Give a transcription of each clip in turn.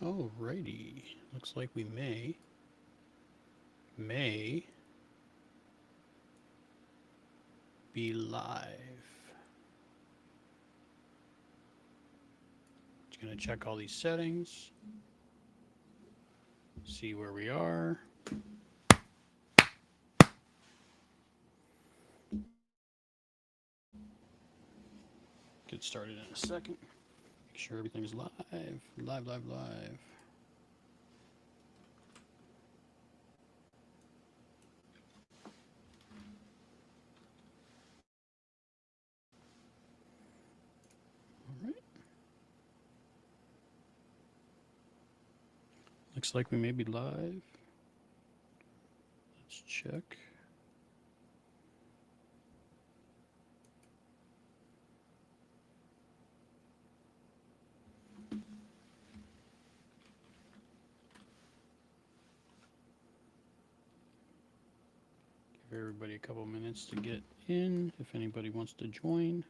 Alrighty. Looks like we may be live. Just gonna check all these settings, see where we are. Get started in a second. Make sure everything's live. Live. All right. Looks like we may be live. Let's check. Give everybody a couple minutes to get in if anybody wants to join.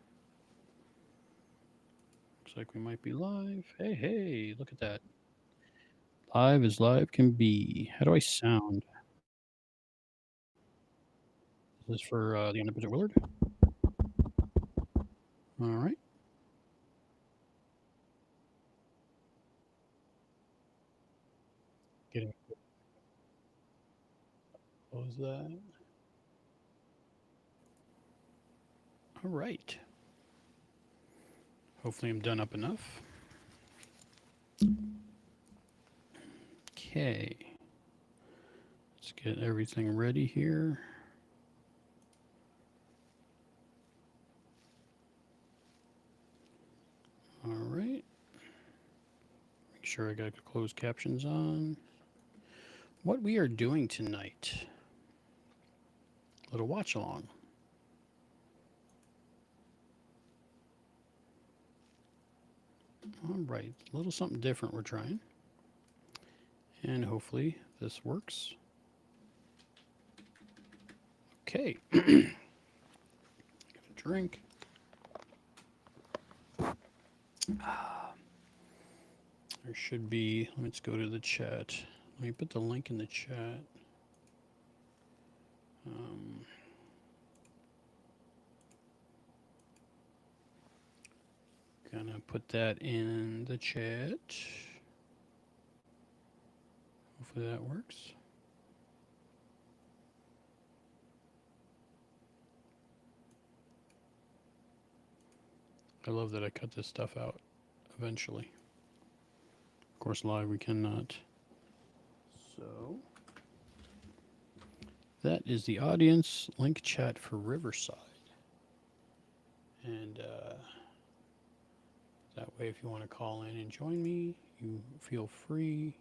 Looks like we might be live. Hey, look at that. Live as live can be. How do I sound? Is this for the Omnipotent Willard? All right. Getting close that. All right. Hopefully I'm done up enough. Okay. Let's get everything ready here. All right. Make sure I got closed captions on. What we are doing tonight. A little watch along. All right. A little something different we're trying. And hopefully this works. Okay. Get a drink. There should be, let's go to the chat. Let me put the link in the chat. Gonna put that in the chat. Hopefully that works. I love that I cut this stuff out eventually. Of course, live we cannot. So, that is the audience link chat for Riverside. And that way, if you want to call in and join me, you feel free.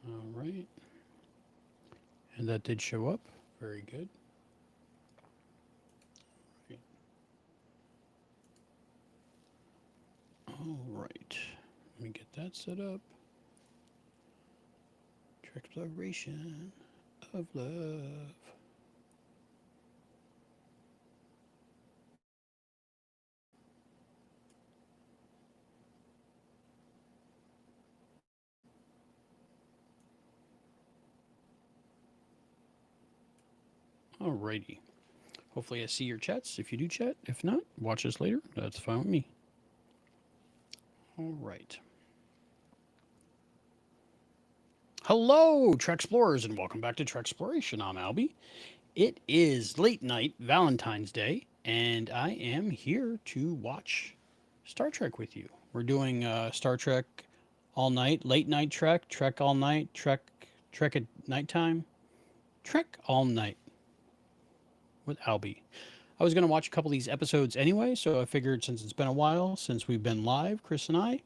All right. And that did show up. Very good. All right. Let me get that set up. Treksploration of love. Alrighty. Hopefully I see your chats. If you do chat, if not, watch us later. That's fine with me. All right. Hello, Trek Explorers, and welcome back to Treksploration. I'm Albie. It is late night, Valentine's Day, and I am here to watch Star Trek with you. We're doing Star Trek all night, late night Trek, Trek all night, Trek at nighttime, Trek all night with Albie. I was going to watch a couple of these episodes anyway, so I figured since it's been a while since we've been live, Chris and I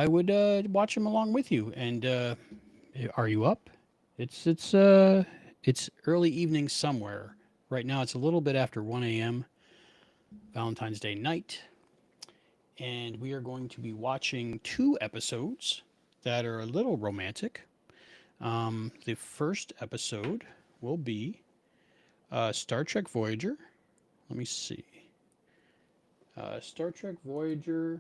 would watch them along with you. And are you up? It's early evening somewhere. Right now it's a little bit after 1 a.m. Valentine's Day night. And we are going to be watching two episodes that are a little romantic. The first episode will be Star Trek Voyager. Let me see. Star Trek Voyager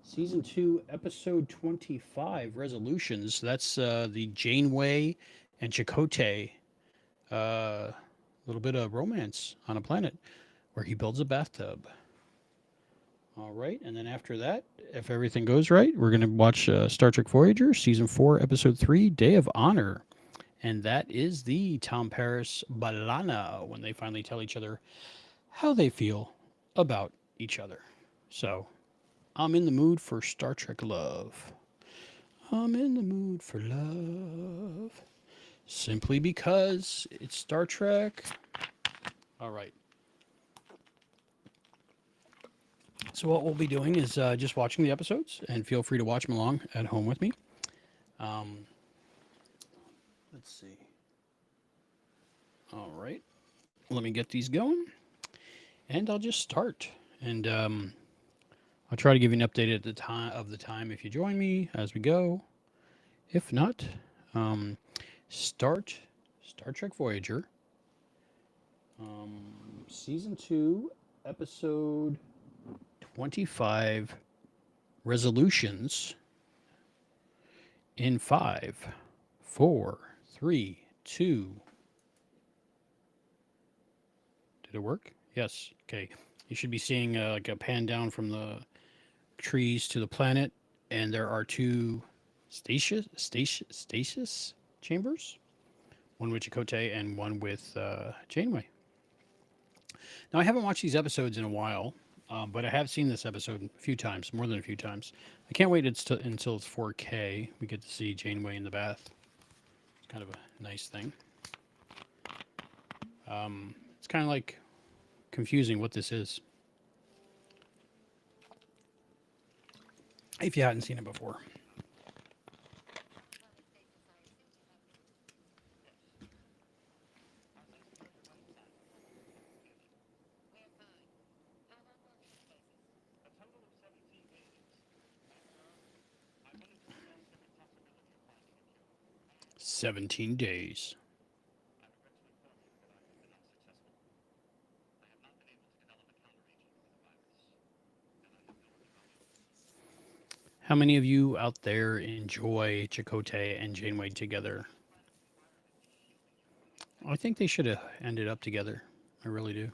Season 2, Episode 25, Resolutions. That's the Janeway and Chakotay little bit of romance on a planet where he builds a bathtub. All right, and then after that, if everything goes right, we're going to watch Star Trek Voyager, Season 4, Episode 3, Day of Honor. And that is the Tom Paris Balana when they finally tell each other how they feel about each other. So, I'm in the mood for Star Trek love. I'm in the mood for love. Simply because it's Star Trek. All right. So what we'll be doing is just watching the episodes, and feel free to watch them along at home with me. Let's see. All right. Let me get these going, and I'll just start. And I'll try to give you an update at the time if you join me as we go. If not, start Star Trek Voyager, Season 2, Episode 25, Resolutions, in 5, 4, 3, 2. Did it work? Yes. Okay. You should be seeing like a pan down from the trees to the planet, and there are two stasis chambers, one with Chakotay and one with Janeway. Now, I haven't watched these episodes in a while, but I have seen this episode a few times, more than a few times. I can't wait until it's 4K. We get to see Janeway in the bath. It's kind of a nice thing. It's kind of like confusing what this is, if you hadn't seen it before. "17 days. How many of you out there enjoy Chakotay and Janeway together? I think they should have ended up together. I really do.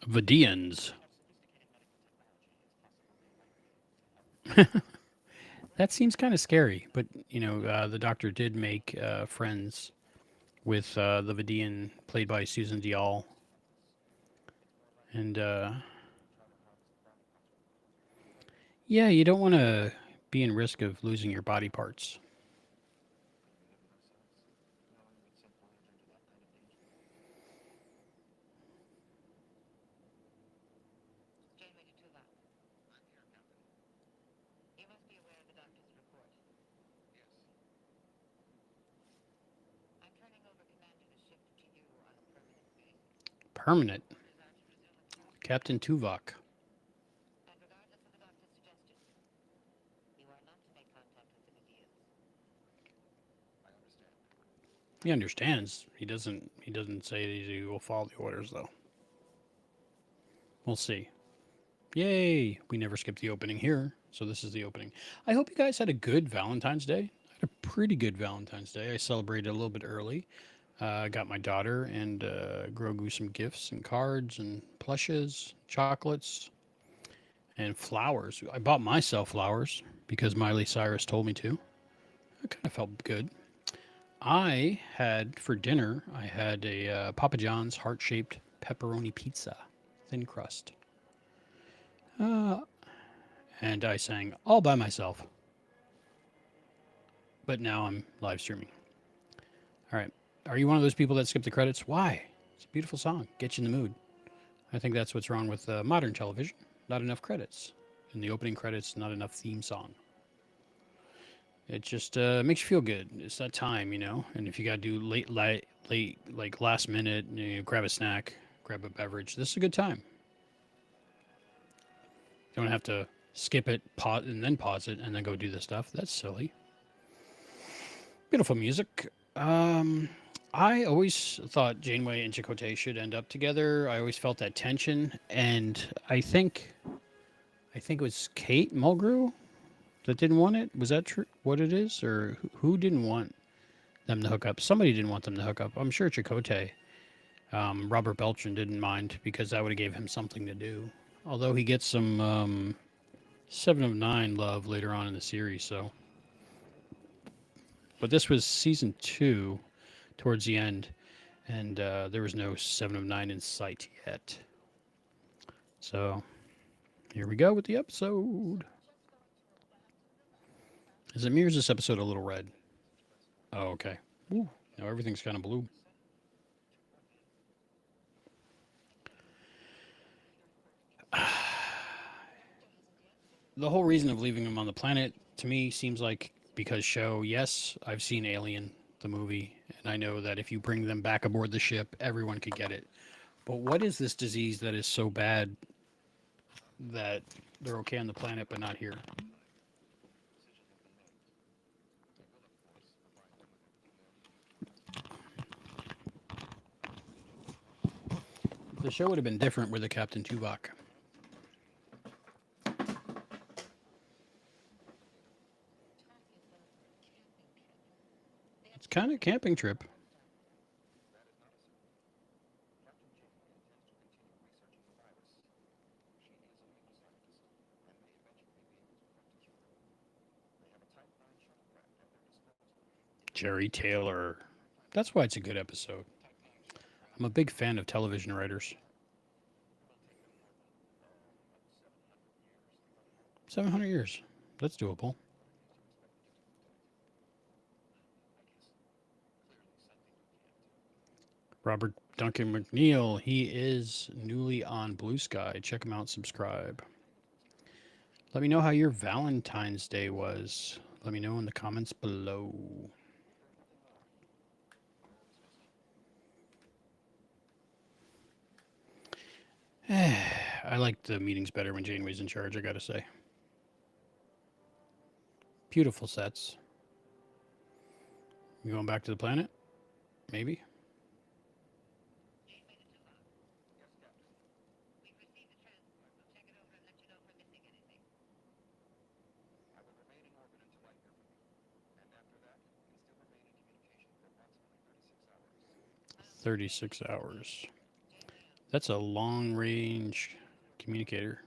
Vidians. That seems kind of scary, but the Doctor did make friends with the Vidian played by Susan Dial, and yeah, you don't want to be in risk of losing your body parts. Permanent. Captain Tuvok. He understands. He doesn't. He doesn't say that he will follow the orders, though. We'll see. Yay! We never skipped the opening here, so this is the opening. I hope you guys had a good Valentine's Day. I had a pretty good Valentine's Day. I celebrated a little bit early. I got my daughter and Grogu some gifts and cards and plushes, chocolates, and flowers. I bought myself flowers because Miley Cyrus told me to. I kind of felt good. I had for dinner, I had a Papa John's heart-shaped pepperoni pizza, thin crust. And I sang all by myself. But now I'm live streaming. All right. Are you one of those people that skip the credits? Why? It's a beautiful song. Gets you in the mood. I think that's what's wrong with modern television. Not enough credits. In the opening credits, not enough theme song. It just makes you feel good. It's that time, And if you got to do late, like last minute, grab a snack, grab a beverage, this is a good time. You don't have to skip it, pause, and then pause it, and then go do the stuff. That's silly. Beautiful music. I always thought Janeway and Chakotay should end up together. I always felt that tension, and I think it was Kate Mulgrew that didn't want it. Was that true? What it is, or who didn't want them to hook up? Somebody didn't want them to hook up. I'm sure Chakotay. Robert Beltran didn't mind because that would have gave him something to do. Although he gets some Seven of Nine love later on in the series. So, but this was season 2, towards the end, and there was no Seven of Nine in sight yet. So here we go with the episode. As it mirrors this episode a little red. Oh, okay. Ooh, now everything's kind of blue. The whole reason of leaving him on the planet to me seems like because show, yes, I've seen Alien, the movie, and I know that if you bring them back aboard the ship, everyone could get it. But what is this disease that is so bad that they're okay on the planet but not here? The show would have been different with the Captain Tuvok. It's kind of a camping trip. Jerry Taylor. That's why it's a good episode. I'm a big fan of television writers. 700 years. That's doable. Robert Duncan McNeil. He is newly on Blue Sky. Check him out. Subscribe. Let me know how your Valentine's Day was. Let me know in the comments below. I like the meetings better when Janeway's in charge, I gotta say. Beautiful sets. You going back to the planet? Maybe. 36 hours. That's a long range communicator.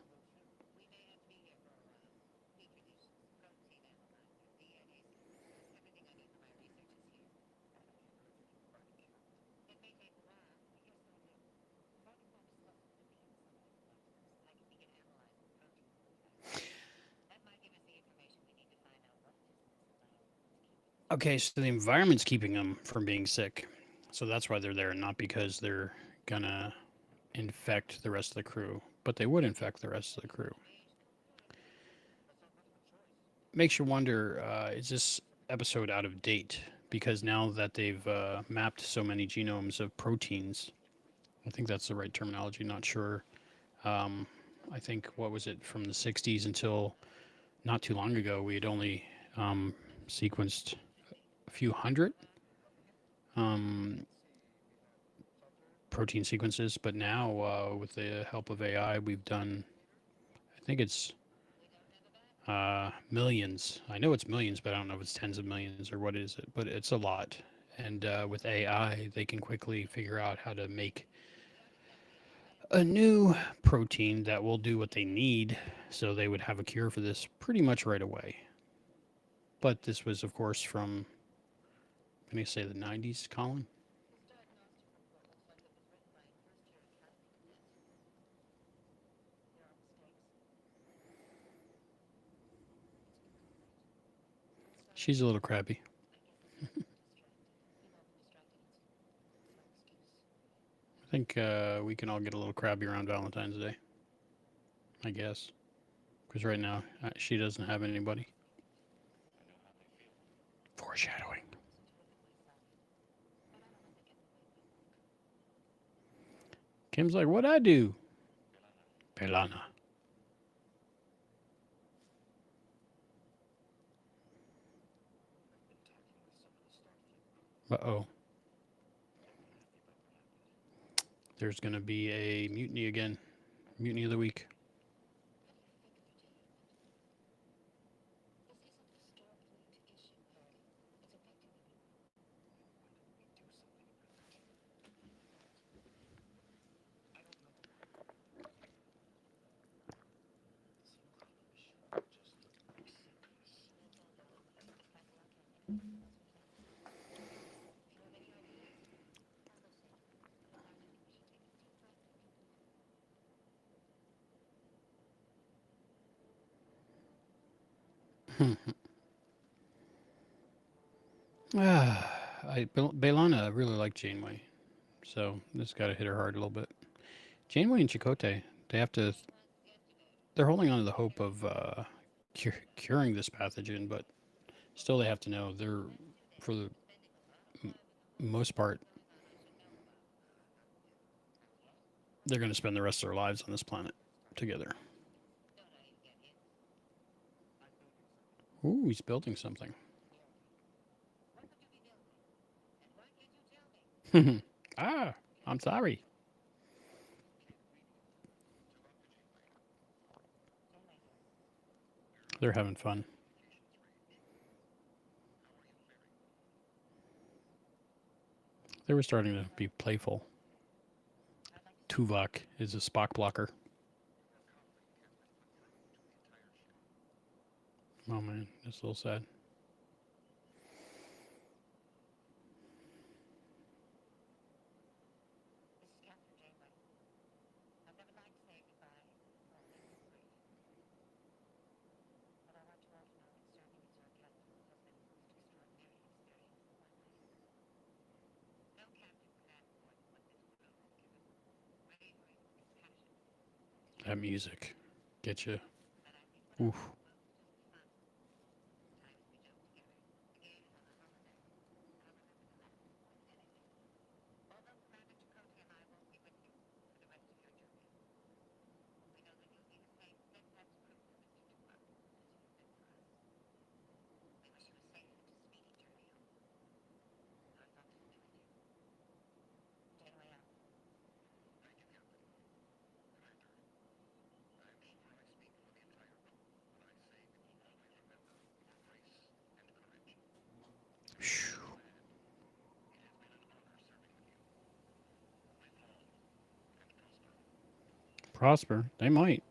Okay, so the environment's keeping them from being sick. So that's why they're there, not because they're gonna infect the rest of the crew. But they would infect the rest of the crew. Makes you wonder, is this episode out of date? Because now that they've mapped so many genomes of proteins, I think that's the right terminology, not sure. Um, I think, what was it, from the 60s until not too long ago, we had only sequenced a few hundred um, protein sequences, but now with the help of AI, we've done, I think it's millions. I know it's millions, but I don't know if it's tens of millions or what is it, but it's a lot. And with AI, they can quickly figure out how to make a new protein that will do what they need, so they would have a cure for this pretty much right away. But this was, of course, from, can I say, the 90s, Colin? She's a little crabby. I think we can all get a little crabby around Valentine's Day, I guess. Because right now, she doesn't have anybody. Foreshadowing. Kim's like, what'd I do? Pelana. Uh oh. there's going to be a mutiny again. Mutiny of the week. Bailana really liked Janeway, so this got to hit her hard a little bit. Janeway and Chakotay, they have to. They're holding on to the hope of curing this pathogen, but still they have to know they're, for the most part, they're going to spend the rest of their lives on this planet together. Ooh, he's building something. Ah, I'm sorry. They're having fun. They were starting to be playful. Tuvok is a Spock blocker. Oh man, that's a little sad. That music, get you. Oof. Prosper. They might.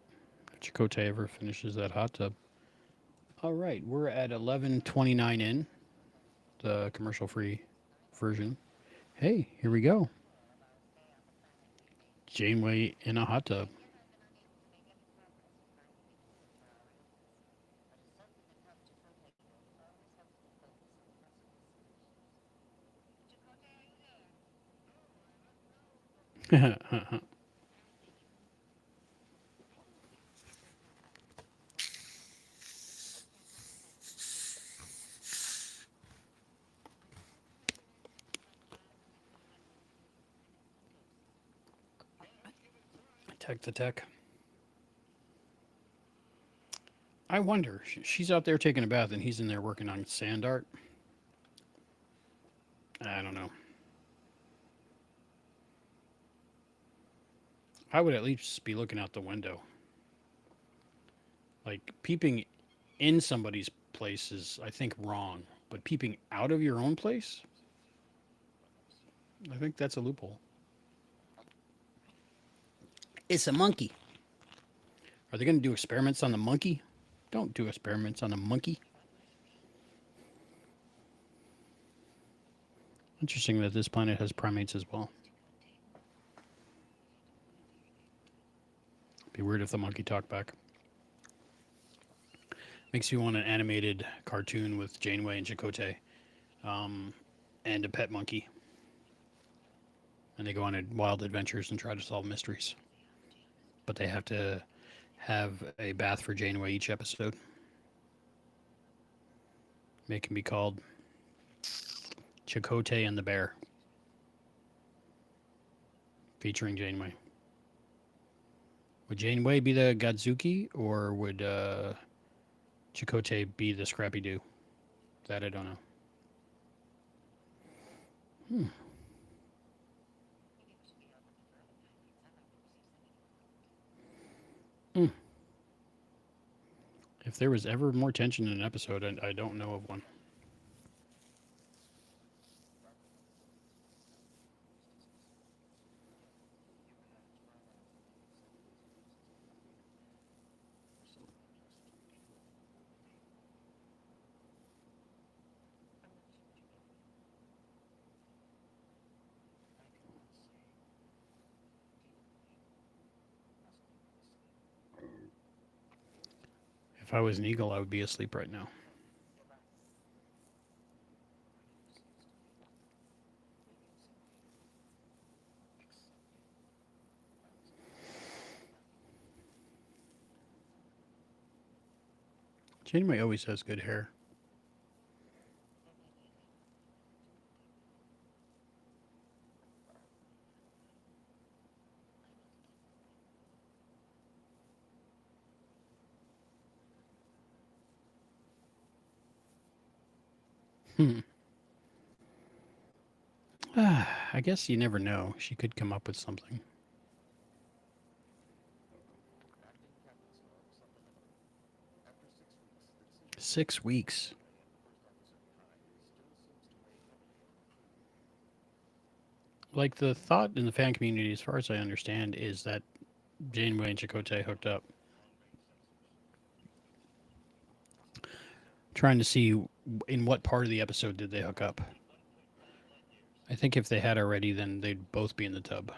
If Chakotay ever finishes that hot tub. All right, we're at 11:29 in the commercial-free version. Hey, here we go. Janeway in a hot tub. Tech the tech. I wonder. She's out there taking a bath, and he's in there working on sand art. I don't know. I would at least be looking out the window. Like peeping in somebody's place is, I think, wrong. But peeping out of your own place, I think that's a loophole. It's a monkey. Are they going to do experiments on the monkey? Don't do experiments on the monkey. Interesting that this planet has primates as well. Be weird if the monkey talked back. Makes you want an animated cartoon with Janeway and Chakotay, and a pet monkey. And they go on wild adventures and try to solve mysteries. But they have to have a bath for Janeway each episode. It can be called Chakotay and the Bear, featuring Janeway. Would Janeway be the Godzuki, or would Chakotay be the Scrappy Doo? That I don't know. If there was ever more tension in an episode, I don't know of one. If I was an eagle, I would be asleep right now. Janeway always has good hair. Hmm. I guess you never know. She could come up with something. 6 weeks. Like the thought in the fan community, as far as I understand, is that Janeway and Chakotay hooked up, trying to see in what part of the episode did they hook up. I think if they had already, then they'd both be in the tub.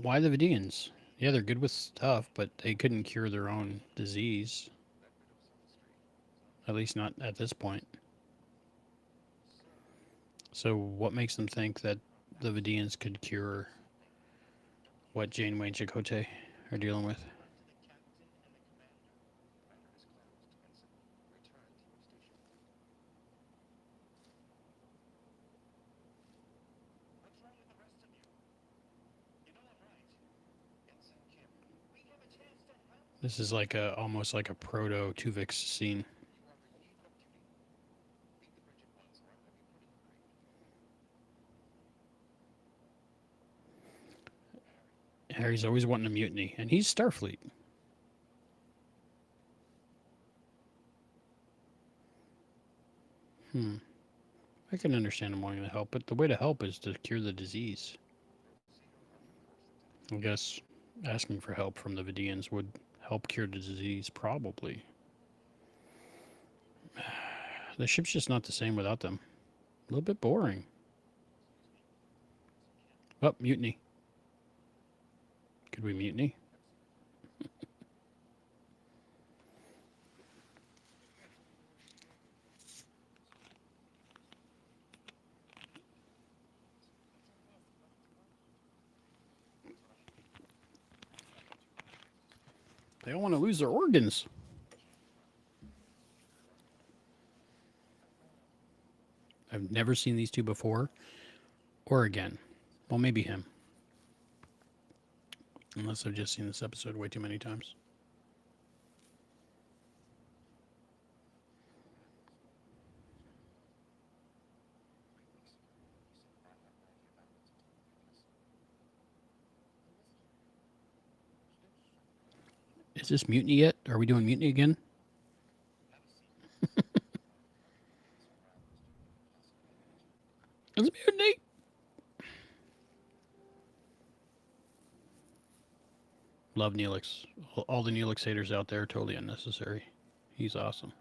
Why the Vidians? Yeah, they're good with stuff, but they couldn't cure their own disease. At least not at this point. So what makes them think that the Vidians could cure what Janeway and Chakotay are dealing with? This is like a almost like a proto Tuvix scene. Harry's always wanting a mutiny, and he's Starfleet. Hmm. I can understand him wanting to help, but the way to help is to cure the disease. I guess asking for help from the Vidians would help cure the disease, probably. The ship's just not the same without them. A little bit boring. Oh, mutiny. Could we mutiny? They don't want to lose their organs. I've never seen these two before or again. Well, maybe him. Unless I've just seen this episode way too many times. Is this mutiny yet? Are we doing mutiny again? It's mutiny! Love Neelix. All the Neelix haters out there, totally unnecessary. He's awesome.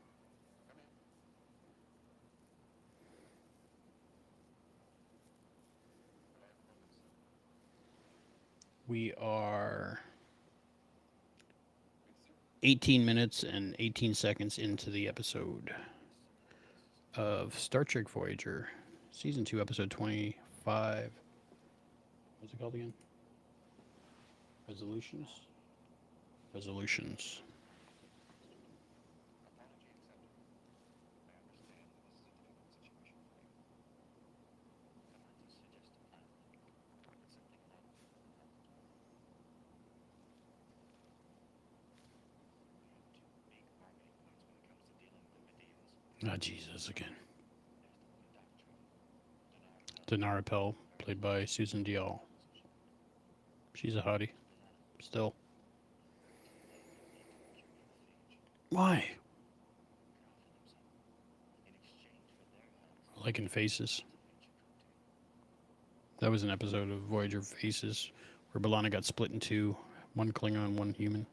We are 18 minutes and 18 seconds into the episode of Star Trek Voyager, Season 2, Episode 25. What's it called again? Resolutions? Resolutions. Ah, Jesus again. Denara Pell, played by Susan Dial. She's a hottie. Still. Why? Like in Faces. That was an episode of Voyager Faces where B'Elanna got split in two. One Klingon, one human.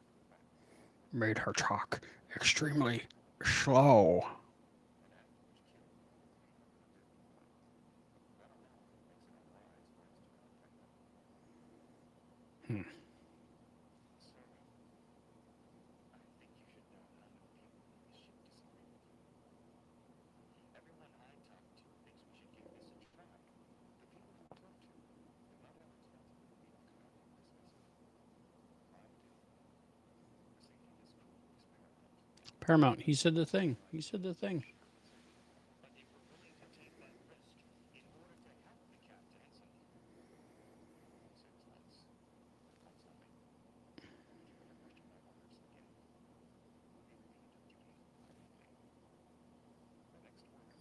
Made her talk extremely slow. Hmm. Paramount, he said the thing. He said the thing.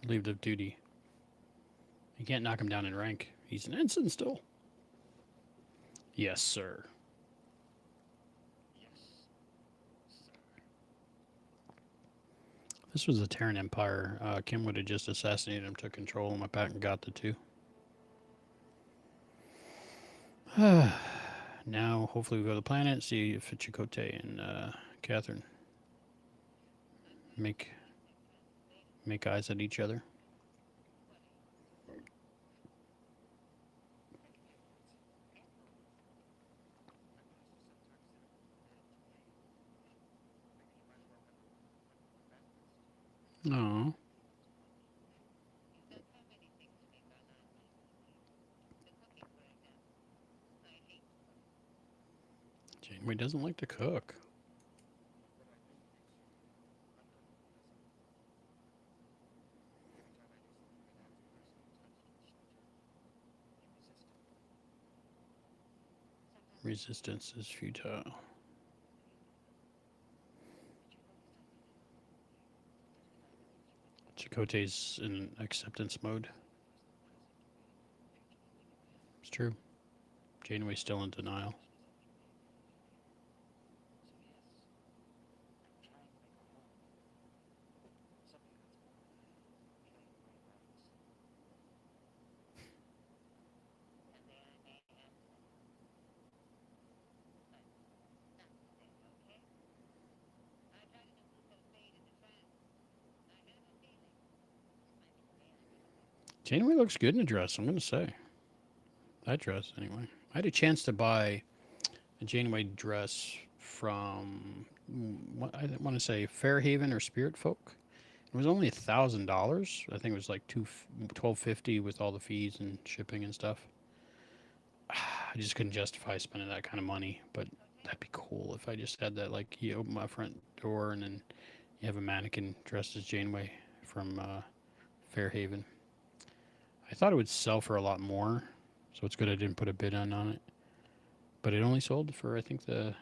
Leave of duty. You can't knock him down in rank. He's an ensign still. Yes, sir. This was the Terran Empire. Kim would have just assassinated him, took control, and went back and got the two. Now, hopefully, we go to the planet, see if Chakotay and Catherine make eyes at each other. Oh, Janeway doesn't like to cook. Resistance is futile. Chakotay's in acceptance mode. It's true. Janeway's still in denial. Janeway looks good in a dress, I'm going to say. That dress, anyway. I had a chance to buy a Janeway dress from, what I want to say, Fairhaven or Spirit Folk. It was only $1,000. I think it was like $12.50 with all the fees and shipping and stuff. I just couldn't justify spending that kind of money, but that'd be cool if I just had that. Like, you open my front door and then you have a mannequin dressed as Janeway from Fairhaven. I thought it would sell for a lot more, so it's good I didn't put a bid on it. But it only sold for, I think, the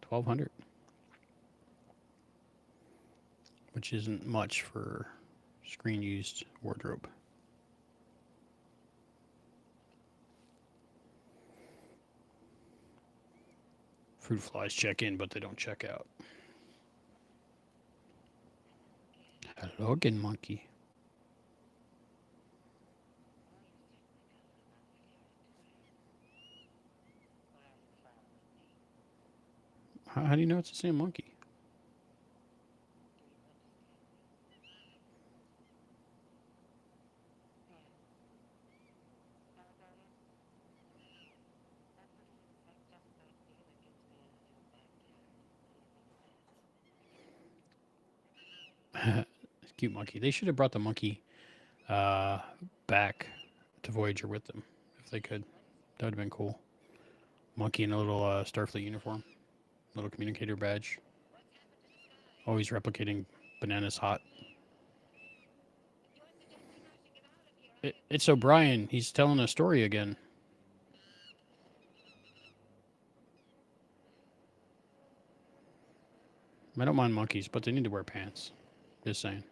1200, which isn't much for screen used wardrobe. Fruit flies check in, but they don't check out. Hello again, monkey. How do you know it's the same monkey? Cute monkey. They should have brought the monkey uh, back to Voyager with them if they could. That would have been cool. Monkey in a little Starfleet uniform, little communicator badge. Always replicating bananas hot. It's O'Brien. He's telling a story again. I don't mind monkeys, but they need to wear pants. Just saying.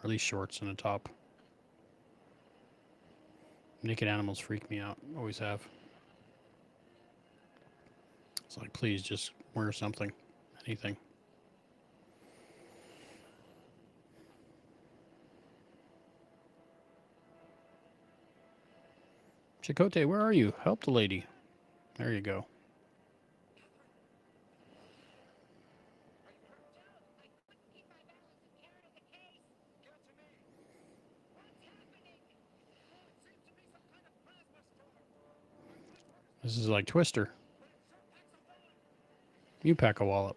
Or at least shorts and a top. Naked animals freak me out. Always have. It's like, please just wear something. Anything. Chakotay, where are you? Help the lady. There you go. This is like Twister. You pack a wallop.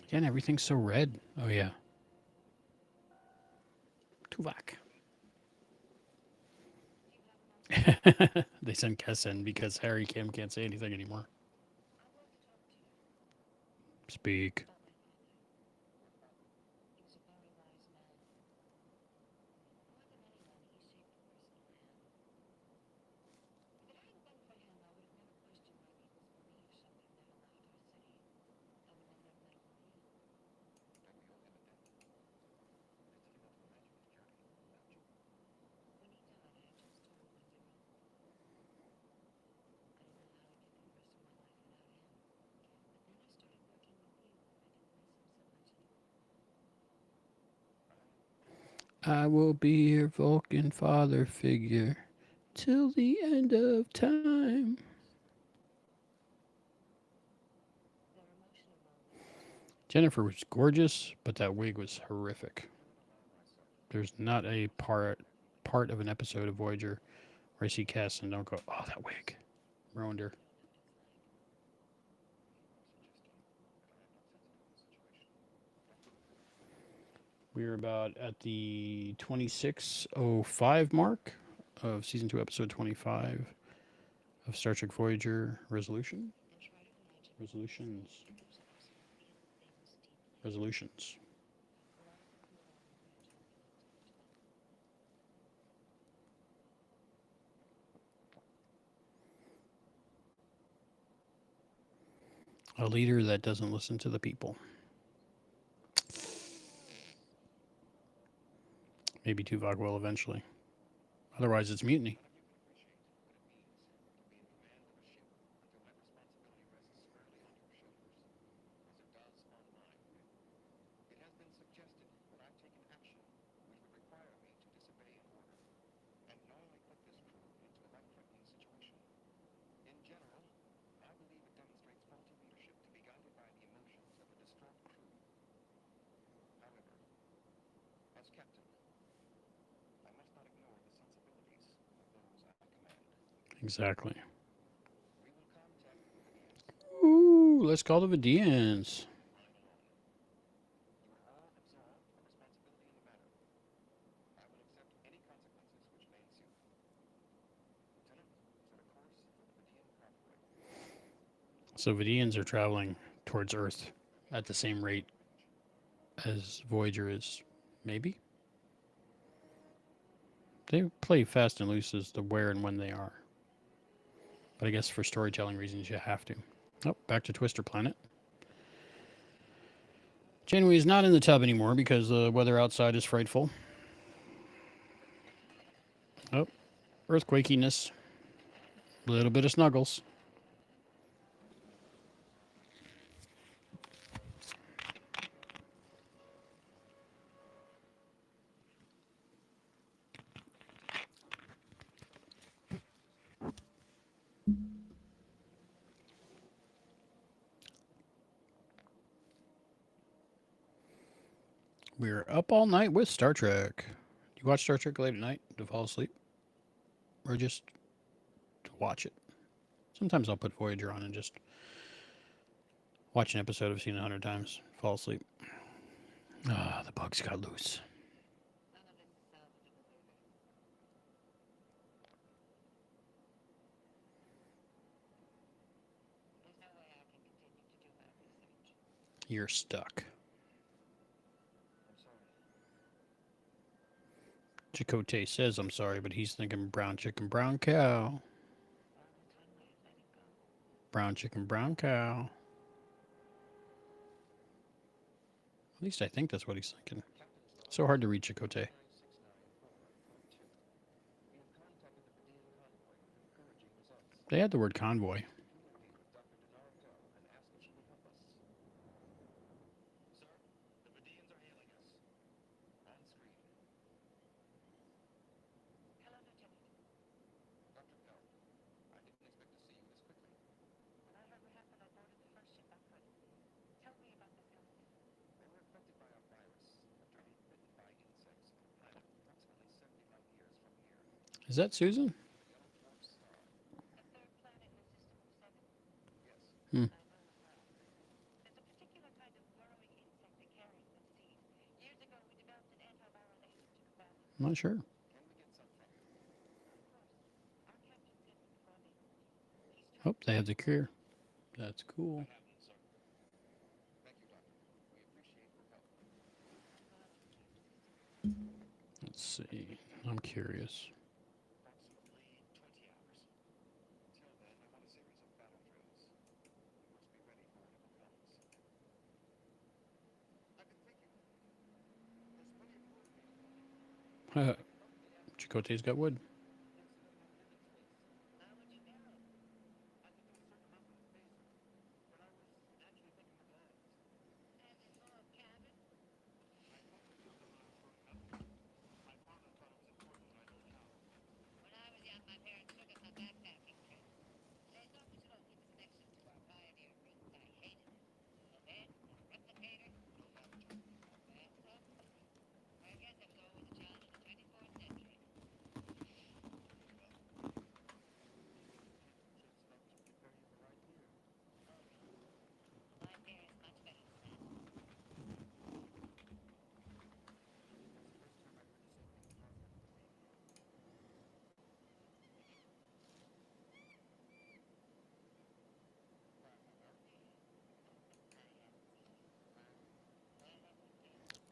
Again, everything's so red. Oh, yeah. Tuvok. They send Kes in because Harry Kim can't say anything anymore. Speak. I will be your Vulcan father figure till the end of time. Jennifer was gorgeous, but that wig was horrific. There's not a part of an episode of Voyager where I see Cass and don't go, oh, that wig ruined her. We're about at the 26:05 mark of season 2, episode 25 of Star Trek Voyager Resolutions. A leader that doesn't listen to the people. Maybe Tuvok will eventually. Otherwise, it's mutiny. Exactly. Ooh, let's call the Vidians. So Vidians are traveling towards Earth at the same rate as Voyager is, maybe? They play fast and loose as to where and when they are. But I guess for storytelling reasons, you have to. Oh, back to Twister Planet. Janeway is not in the tub anymore because the weather outside is frightful. Oh, earthquakiness. A little bit of snuggles. We're up all night with Star Trek. Do you watch Star Trek late at night to fall asleep? Or just to watch it? Sometimes I'll put Voyager on and just watch an episode I've seen 100 times, fall asleep. Ah, the bugs got loose. You're stuck. Chakotay says I'm sorry, but he's thinking brown chicken, brown cow. Brown chicken, brown cow. At least I think that's what he's thinking. So hard to read Chakotay. They had the word convoy. Is that Susan? Hmm. I'm not sure. Oh, they have the cure. That's cool. Let's see. I'm curious. Chakotay's got wood.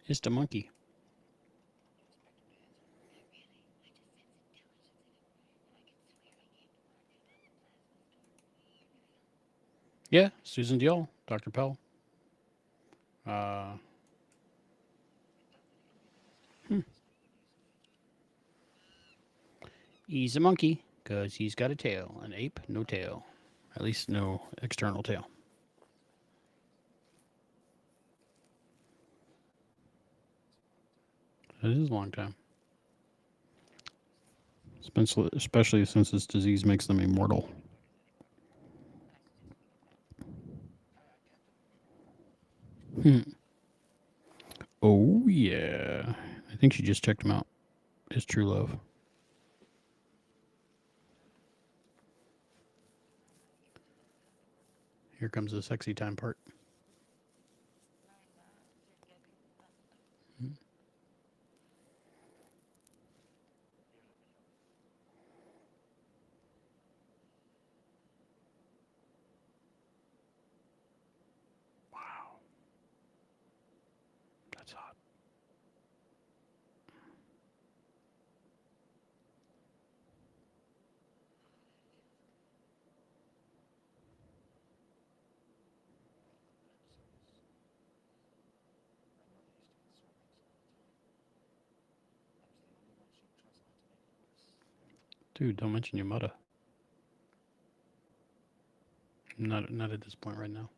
It's the monkey. Yeah, Susan Diol, Dr. Pell. Uh, hmm. He's a monkey because he's got a tail. An ape, no tail. At least no external tail. It is a long time. Especially since this disease makes them immortal. Hmm. Oh, yeah. I think she just checked him out. His true love. Here comes the sexy time part. Hmm. Wow. That's hot. Dude, don't mention your mother. Not at this point right now.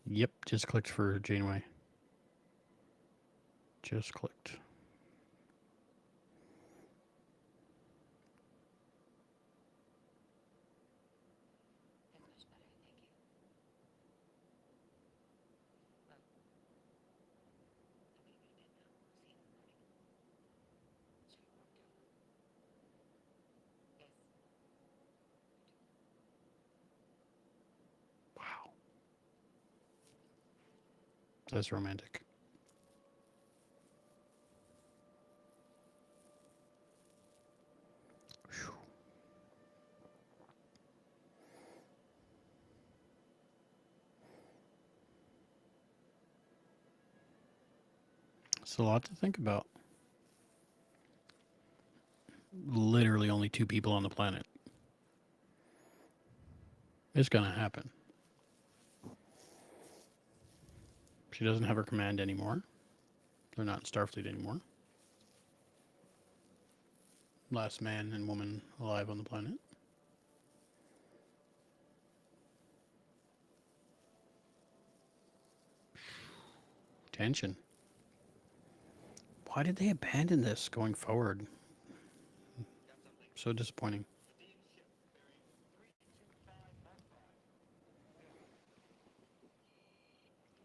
Yep, just clicked for Janeway. Just clicked. Wow. That's romantic. Whew. It's a lot to think about. Literally only 2 people on the planet. It's gonna happen. She doesn't have her command anymore. They're not in Starfleet anymore. Last man and woman alive on the planet. Tension. Why did they abandon this going forward? So disappointing.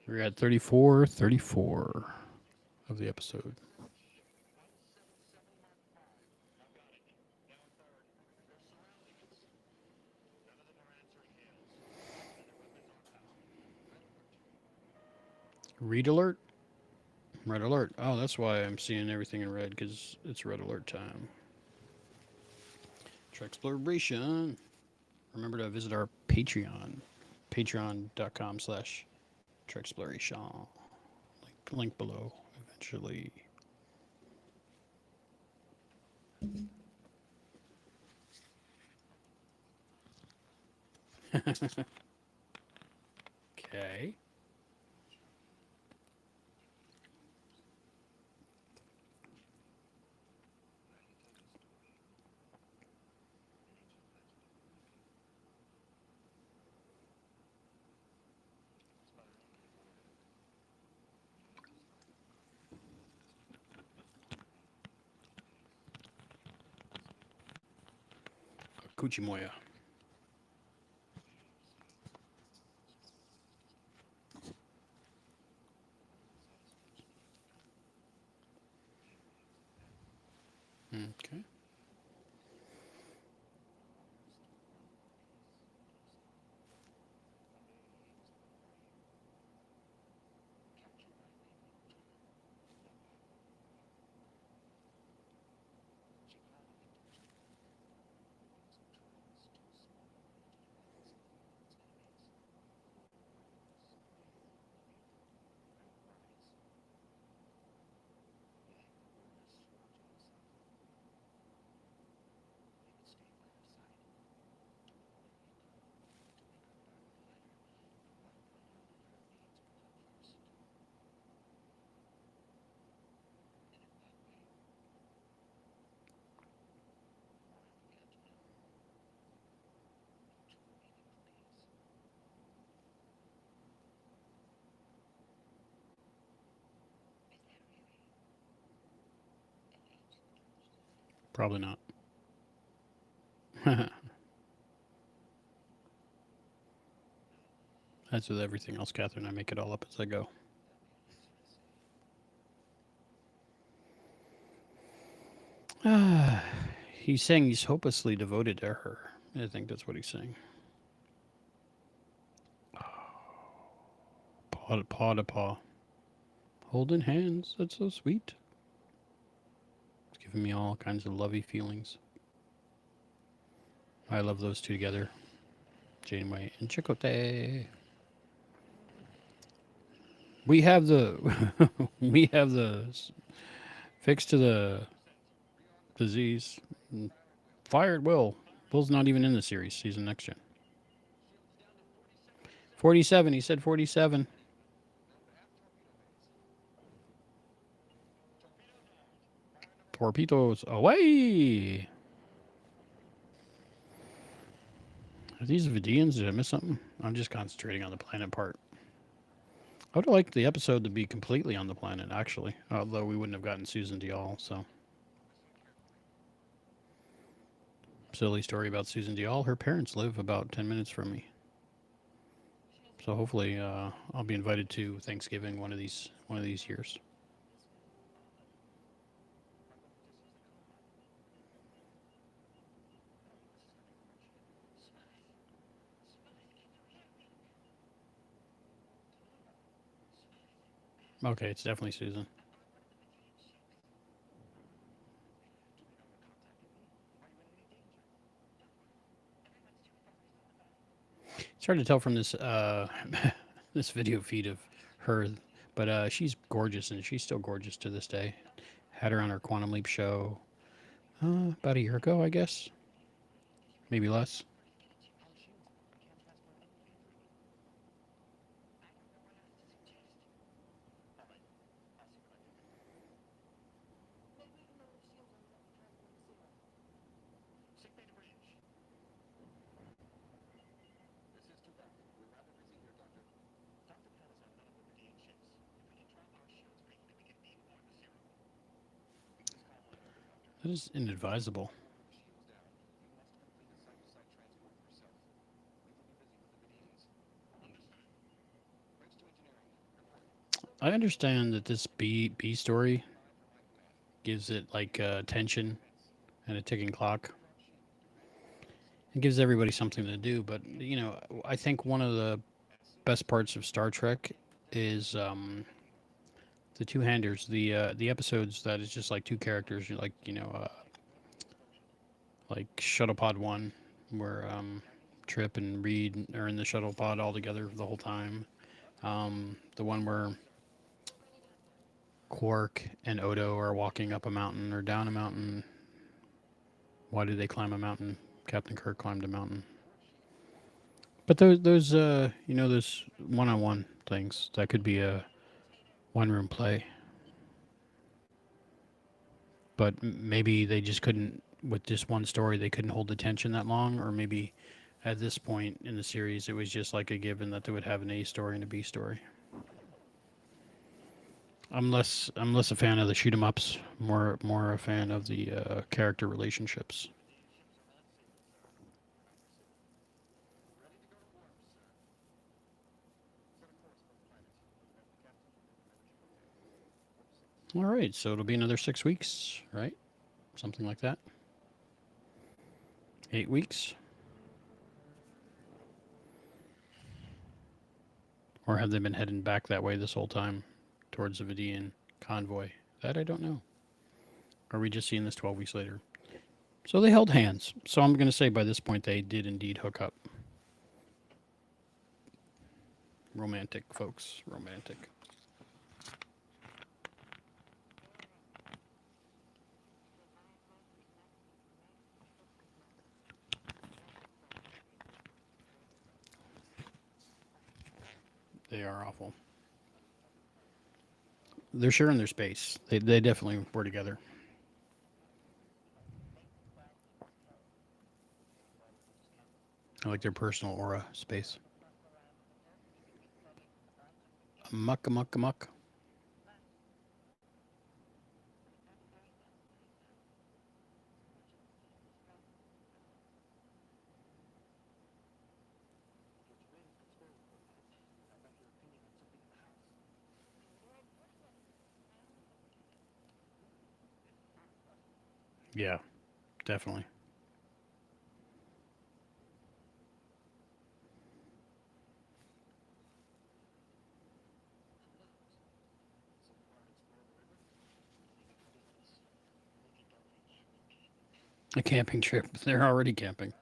We're at 34 of the episode. Read alert? Red alert. Oh, that's why I'm seeing everything in red, because it's red alert time. Treksploration. Remember to visit our Patreon. Patreon.com/Treksploration. Link below, eventually. Okay. Kuchimoya. Okay. Probably not. That's with everything else, Catherine. I make it all up as I go. He's saying he's hopelessly devoted to her. I think that's what he's saying. Paw to paw. Holding hands. That's so sweet. It's giving me all kinds of lovey feelings. I love those two together. Janeway and Chakotay. We have the we have the fix to the disease. Fire at will. Will's not even in the series. He's in next gen. 47. He said 47. Torpedoes away. Are these Vidians? Did I miss something? I'm just concentrating on the planet part. I would have liked the episode to be completely on the planet, actually. Although we wouldn't have gotten Susan Dial, so. Silly story about Susan Dial. Her parents live about 10 minutes from me. So hopefully I'll be invited to Thanksgiving one of these years. Okay, it's definitely Susan. It's hard to tell from this this video feed of her But she's gorgeous, and she's still gorgeous to this day. Had her on our Quantum Leap show about a year ago, I guess. Maybe less. That is inadvisable. I understand that this B story gives it like tension and a ticking clock. It gives everybody something to do, but I think one of the best parts of Star Trek is the two handers, the episodes that is just like two characters, like like Shuttlepod One, where Trip and Reed are in the shuttle pod all together the whole time. The one where Quark and Odo are walking up a mountain or down a mountain. Why did they climb a mountain? Captain Kirk climbed a mountain. But those one-on-one things that could be a one-room play. But maybe they just couldn't, with just one story, they couldn't hold the tension that long, or maybe at this point in the series, it was just like a given that they would have an A story and a B story. I'm less a fan of the shoot 'em ups, more a fan of the character relationships. All right, so it'll be another 6 weeks, right? Something like that. 8 weeks, or have they been heading back that way this whole time, towards the Vidian convoy? That I don't know. Are we just seeing this 12 weeks later? So they held hands. So I'm going to say by this point they did indeed hook up. Romantic, folks. Romantic. They are awful. They're sharing their space. They definitely were together. I like their personal aura space. Muck, muck, muck. Yeah, definitely. A camping trip. They're already camping.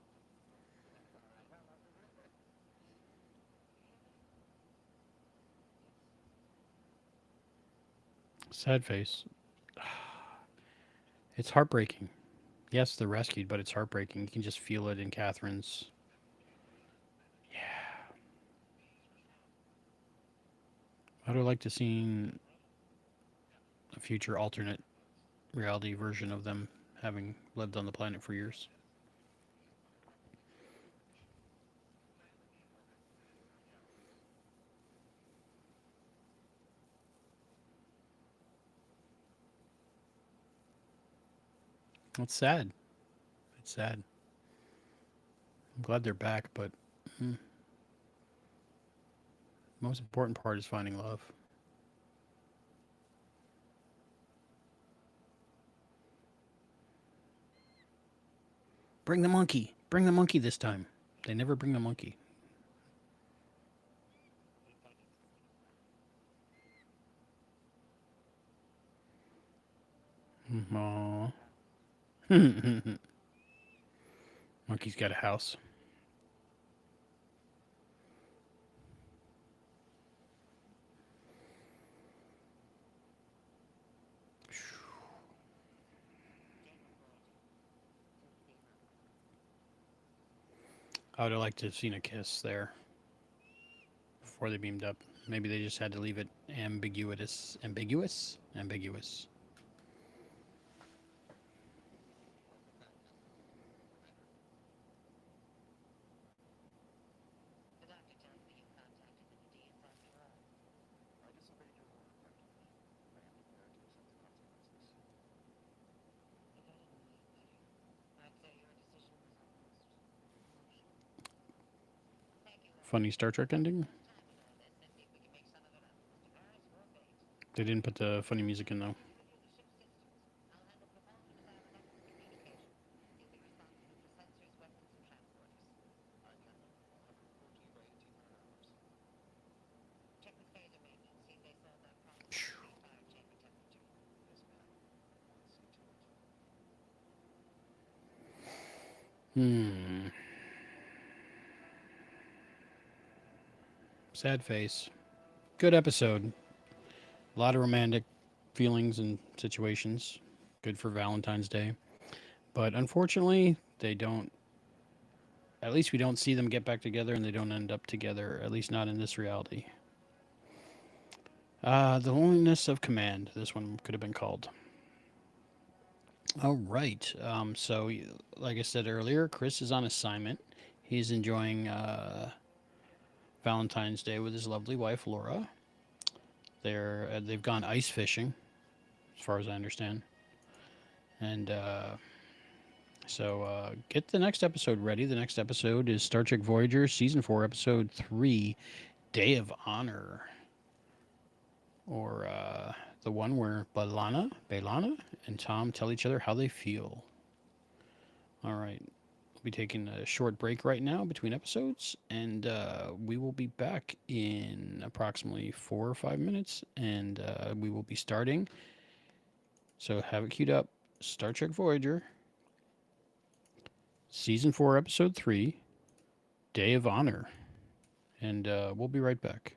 Sad face. It's heartbreaking. Yes, they're rescued, but it's heartbreaking. You can just feel it in Catherine's. Yeah. I'd like to see a future alternate reality version of them having lived on the planet for years. It's sad. It's sad. I'm glad they're back, but mm, the most important part is finding love. Bring the monkey. Bring the monkey this time. They never bring the monkey. Aww. Monkey's got a house. I would have liked to have seen a kiss there before they beamed up. Maybe they just had to leave it ambiguous. Ambiguous? Ambiguous. Funny Star Trek ending. They didn't put the funny music in though. Hmm. Sad face. Good episode. A lot of romantic feelings and situations. Good for Valentine's Day. But unfortunately, they don't. At least we don't see them get back together and they don't end up together, at least not in this reality. The Loneliness of Command. This one could have been called. All right. So, like I said earlier, Chris is on assignment. He's enjoying Valentine's Day with his lovely wife, Laura. They've gone ice fishing, as far as I understand. And get the next episode ready. The next episode is Star Trek Voyager, Season 4, Episode 3, Day of Honor. Or the one where Belana, and Tom tell each other how they feel. All right. We'll be taking a short break right now between episodes, and we will be back in approximately 4 or 5 minutes, and we will be starting. So have it queued up. Star Trek Voyager, Season 4, Episode 3, Day of Honor. And we'll be right back.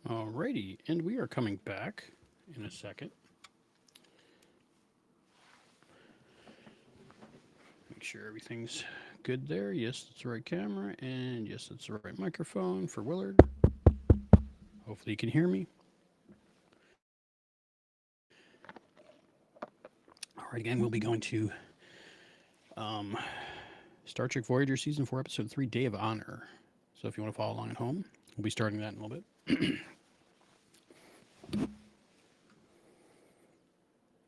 Alrighty, and we are coming back in a second. Make sure everything's good there. Yes, that's the right camera. And yes, that's the right microphone for Willard. Hopefully you can hear me. All right, again, we'll be going to Star Trek Voyager Season 4, Episode 3, Day of Honor. So if you want to follow along at home, we'll be starting that in a little bit.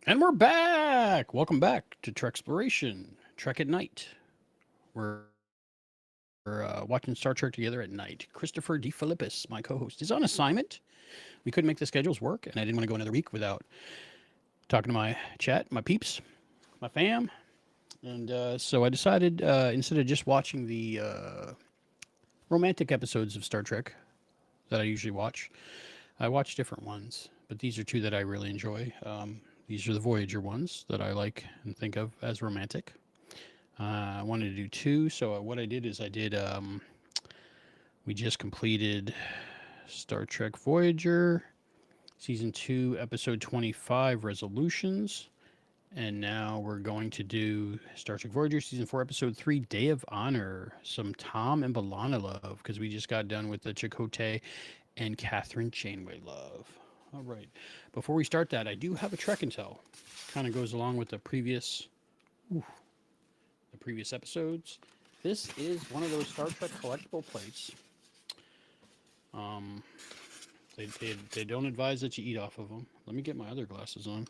And we're back! Welcome back to Treksploration, Trek at Night. We're watching Star Trek together at night. Christopher D. Philippus, my co-host, is on assignment. We couldn't make the schedules work, and I didn't want to go another week without talking to my chat, my peeps, my fam. And so I decided, instead of just watching the romantic episodes of Star Trek that I usually watch, I watch different ones. But these are two that I really enjoy. These are the Voyager ones that I like and think of as romantic. I wanted to do two, so what I did is we just completed Star Trek Voyager, Season 2, Episode 25, Resolutions. And now we're going to do Star Trek Voyager, Season 4, Episode 3, Day of Honor. Some Tom and B'Elanna love, because we just got done with the Chakotay and Catherine Janeway love. All right. Before we start that, I do have a Trek and Tell. Kind of goes along with the previous episodes. This is one of those Star Trek collectible plates. They don't advise that you eat off of them. Let me get my other glasses on.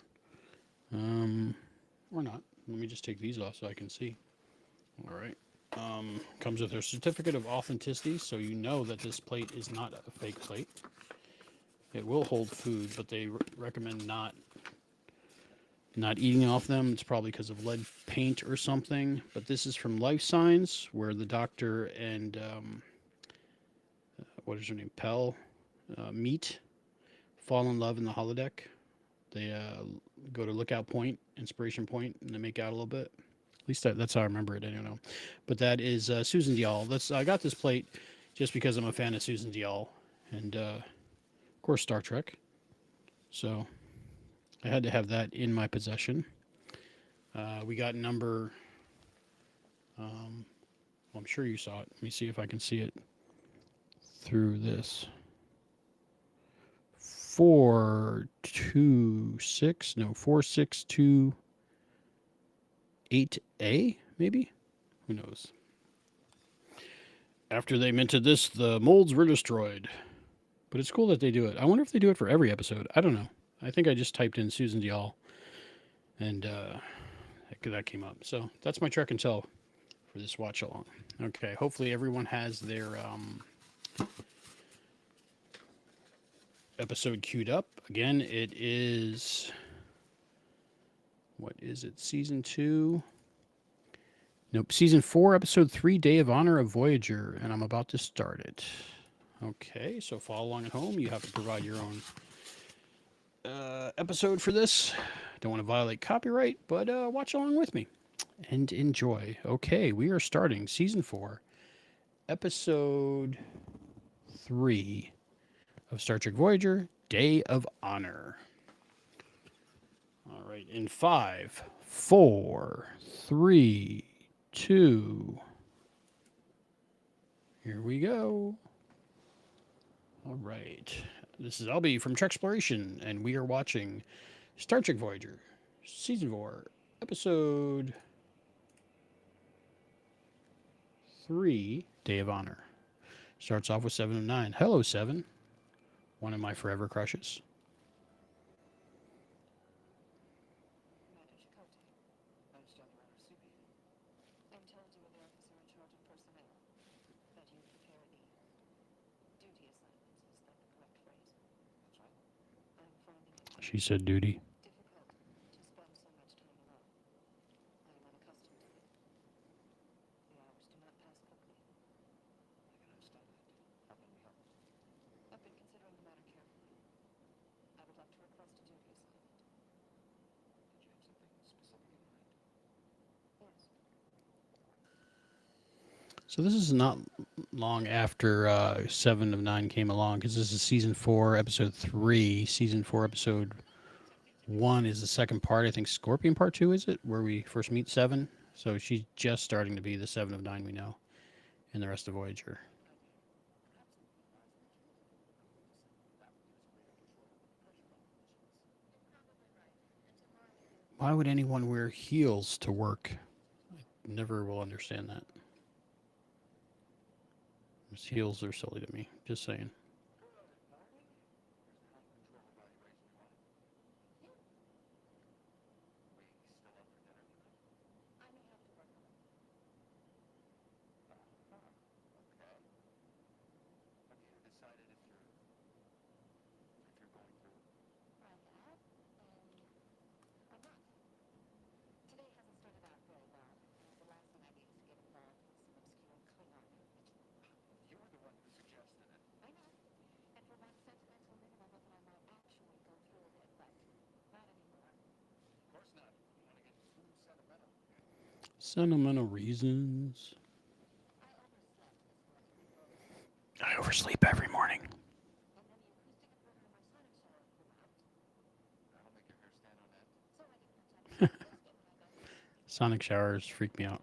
Or not. Let me just take these off so I can see. All right. Comes with a certificate of authenticity, so you know that this plate is not a fake plate. It will hold food, but they recommend not eating off them. It's probably because of lead paint or something. But this is from Life Signs, where the doctor and what is her name? Pell meet, fall in love in the holodeck. They go to Lookout Point, Inspiration Point, and they make out a little bit. At least that's how I remember it. I don't know. But that is Susan Dial. I got this plate just because I'm a fan of Susan Dial. And, of course, Star Trek. So I had to have that in my possession. We got number... I'm sure you saw it. Let me see if I can see it through this. 4628A, maybe? Who knows? After they minted this, the molds were destroyed. But it's cool that they do it. I wonder if they do it for every episode. I don't know. I think I just typed in Susan Dial, and that came up. So that's my Trek and Tell for this watch along. Okay, hopefully everyone has their episode queued up. Again, it is, what is it, Season 2? Nope, Season 4, Episode 3, Day of Honor of Voyager, and I'm about to start it. Okay, so follow along at home. You have to provide your own episode for this. Don't want to violate copyright, but watch along with me and enjoy. Okay, we are starting Season 4, Episode 3 of Star Trek Voyager, Day of Honor. All right, in 5, 4, 3, 2. Here we go. All right. This is Albie from Treksploration, and we are watching Star Trek Voyager, Season 4, Episode 3, Day of Honor. Starts off with 7 of 9. Hello, 7. One of my forever crushes. Commander Chakotay, understand you are receiving. I'm told you are the officer in charge of personnel. That you prepare the duty assignments. Is that the correct phrase? That's right. I'm finding it She said duty. difficult to spend so much time alone. I am unaccustomed to it. The hours do not pass quickly. I can understand that. How can we help? I've been considering the matter carefully. I would like to request a duty assignment. Did you have something specific in mind? Yes. So this is not long after 7 of 9 came along, because this is Season 4, Episode 3. Season 4, Episode 1 is the second part. I think Scorpion Part 2, is it? Where we first meet 7. So she's just starting to be the 7 of 9 we know in the rest of Voyager. Why would anyone wear heels to work? I never will understand that. Those heels are silly to me. Just saying. Sentimental reasons. I oversleep every morning. Sonic showers freak me out.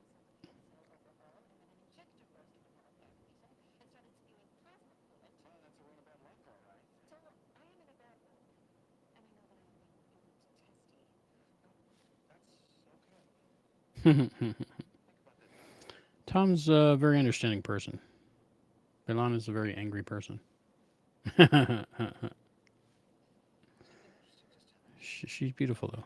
Tom's a very understanding person. Ilana's a very angry person. She's beautiful, though.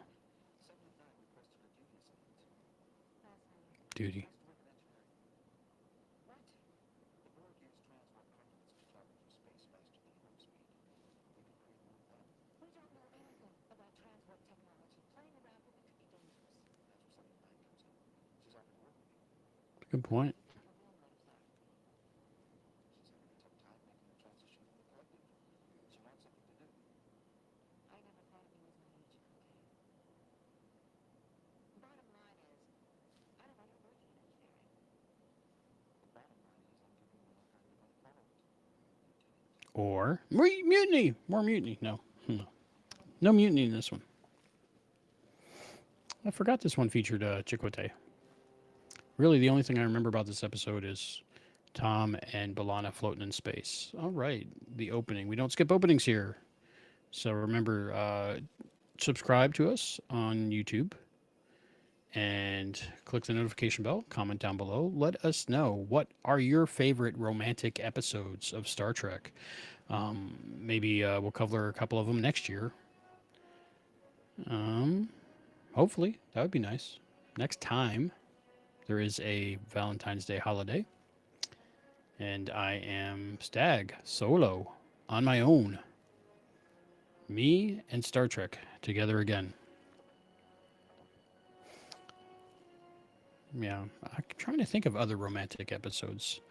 Duty. Good point. Or mutiny. More mutiny. No. No mutiny in this one. I forgot this one featured Chakotay. Really, the only thing I remember about this episode is Tom and B'Elanna floating in space. All right, the opening. We don't skip openings here. So remember, subscribe to us on YouTube and click the notification bell. Comment down below. Let us know, what are your favorite romantic episodes of Star Trek. Maybe we'll cover a couple of them next year. Hopefully, that would be nice. Next time, there is a Valentine's Day holiday, and I am Stag solo on my own. Me and Star Trek together again. Yeah, I'm trying to think of other romantic episodes.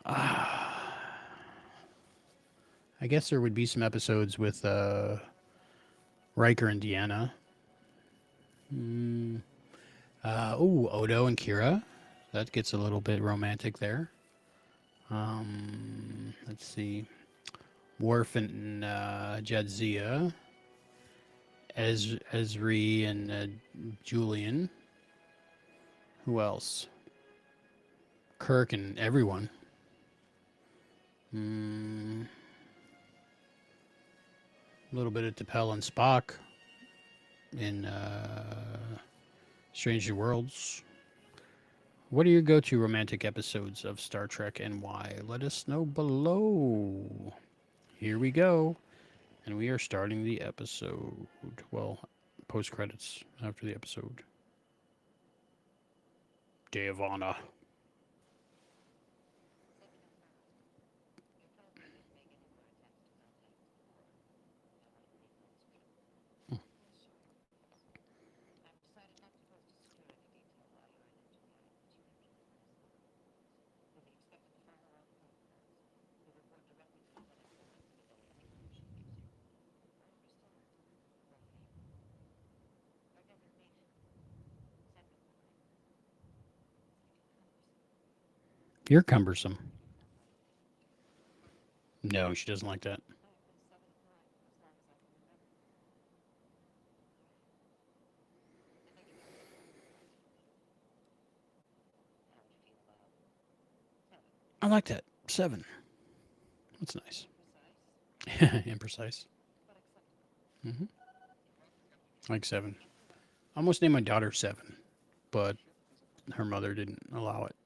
I guess there would be some episodes with Riker and Deanna. Odo and Kira. That gets a little bit romantic there. Let's see. Worf and Jadzia. Esri and Julian. Who else? Kirk and everyone. A little bit of T'Pel and Spock in Strange New Worlds. What are your go-to romantic episodes of Star Trek and why? Let us know below. Here we go. And we are starting the episode. Well, post-credits after the episode. Day of Honor. You're cumbersome. No, she doesn't like that. like that. 7. That's nice. Precise, Imprecise. but acceptable. Like 7. I almost named my daughter 7, but her mother didn't allow it.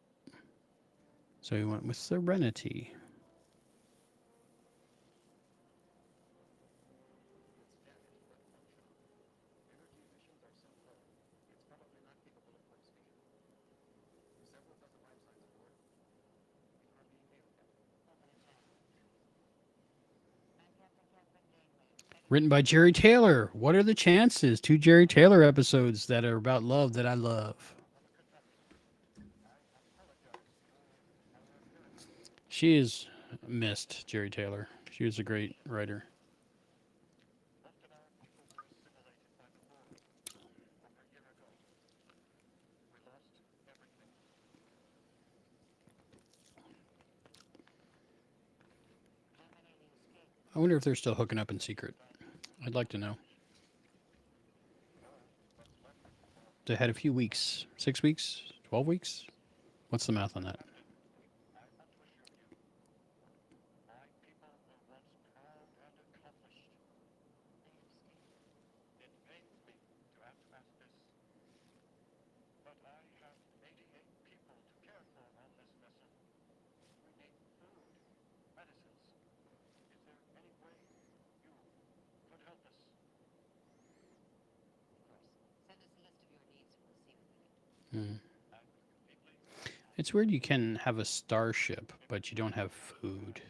So we went with Serenity. Written by Jerry Taylor. What are the chances? 2 Jerry Taylor episodes that are about love that I love. She is missed, Jerry Taylor. She was a great writer. I wonder if they're still hooking up in secret. I'd like to know. They had a few weeks. 6 weeks? 12 weeks? What's the math on that? Send us a list of your needs and we'll see what we can do. Hmm. It's weird you can have a starship, but you don't have food.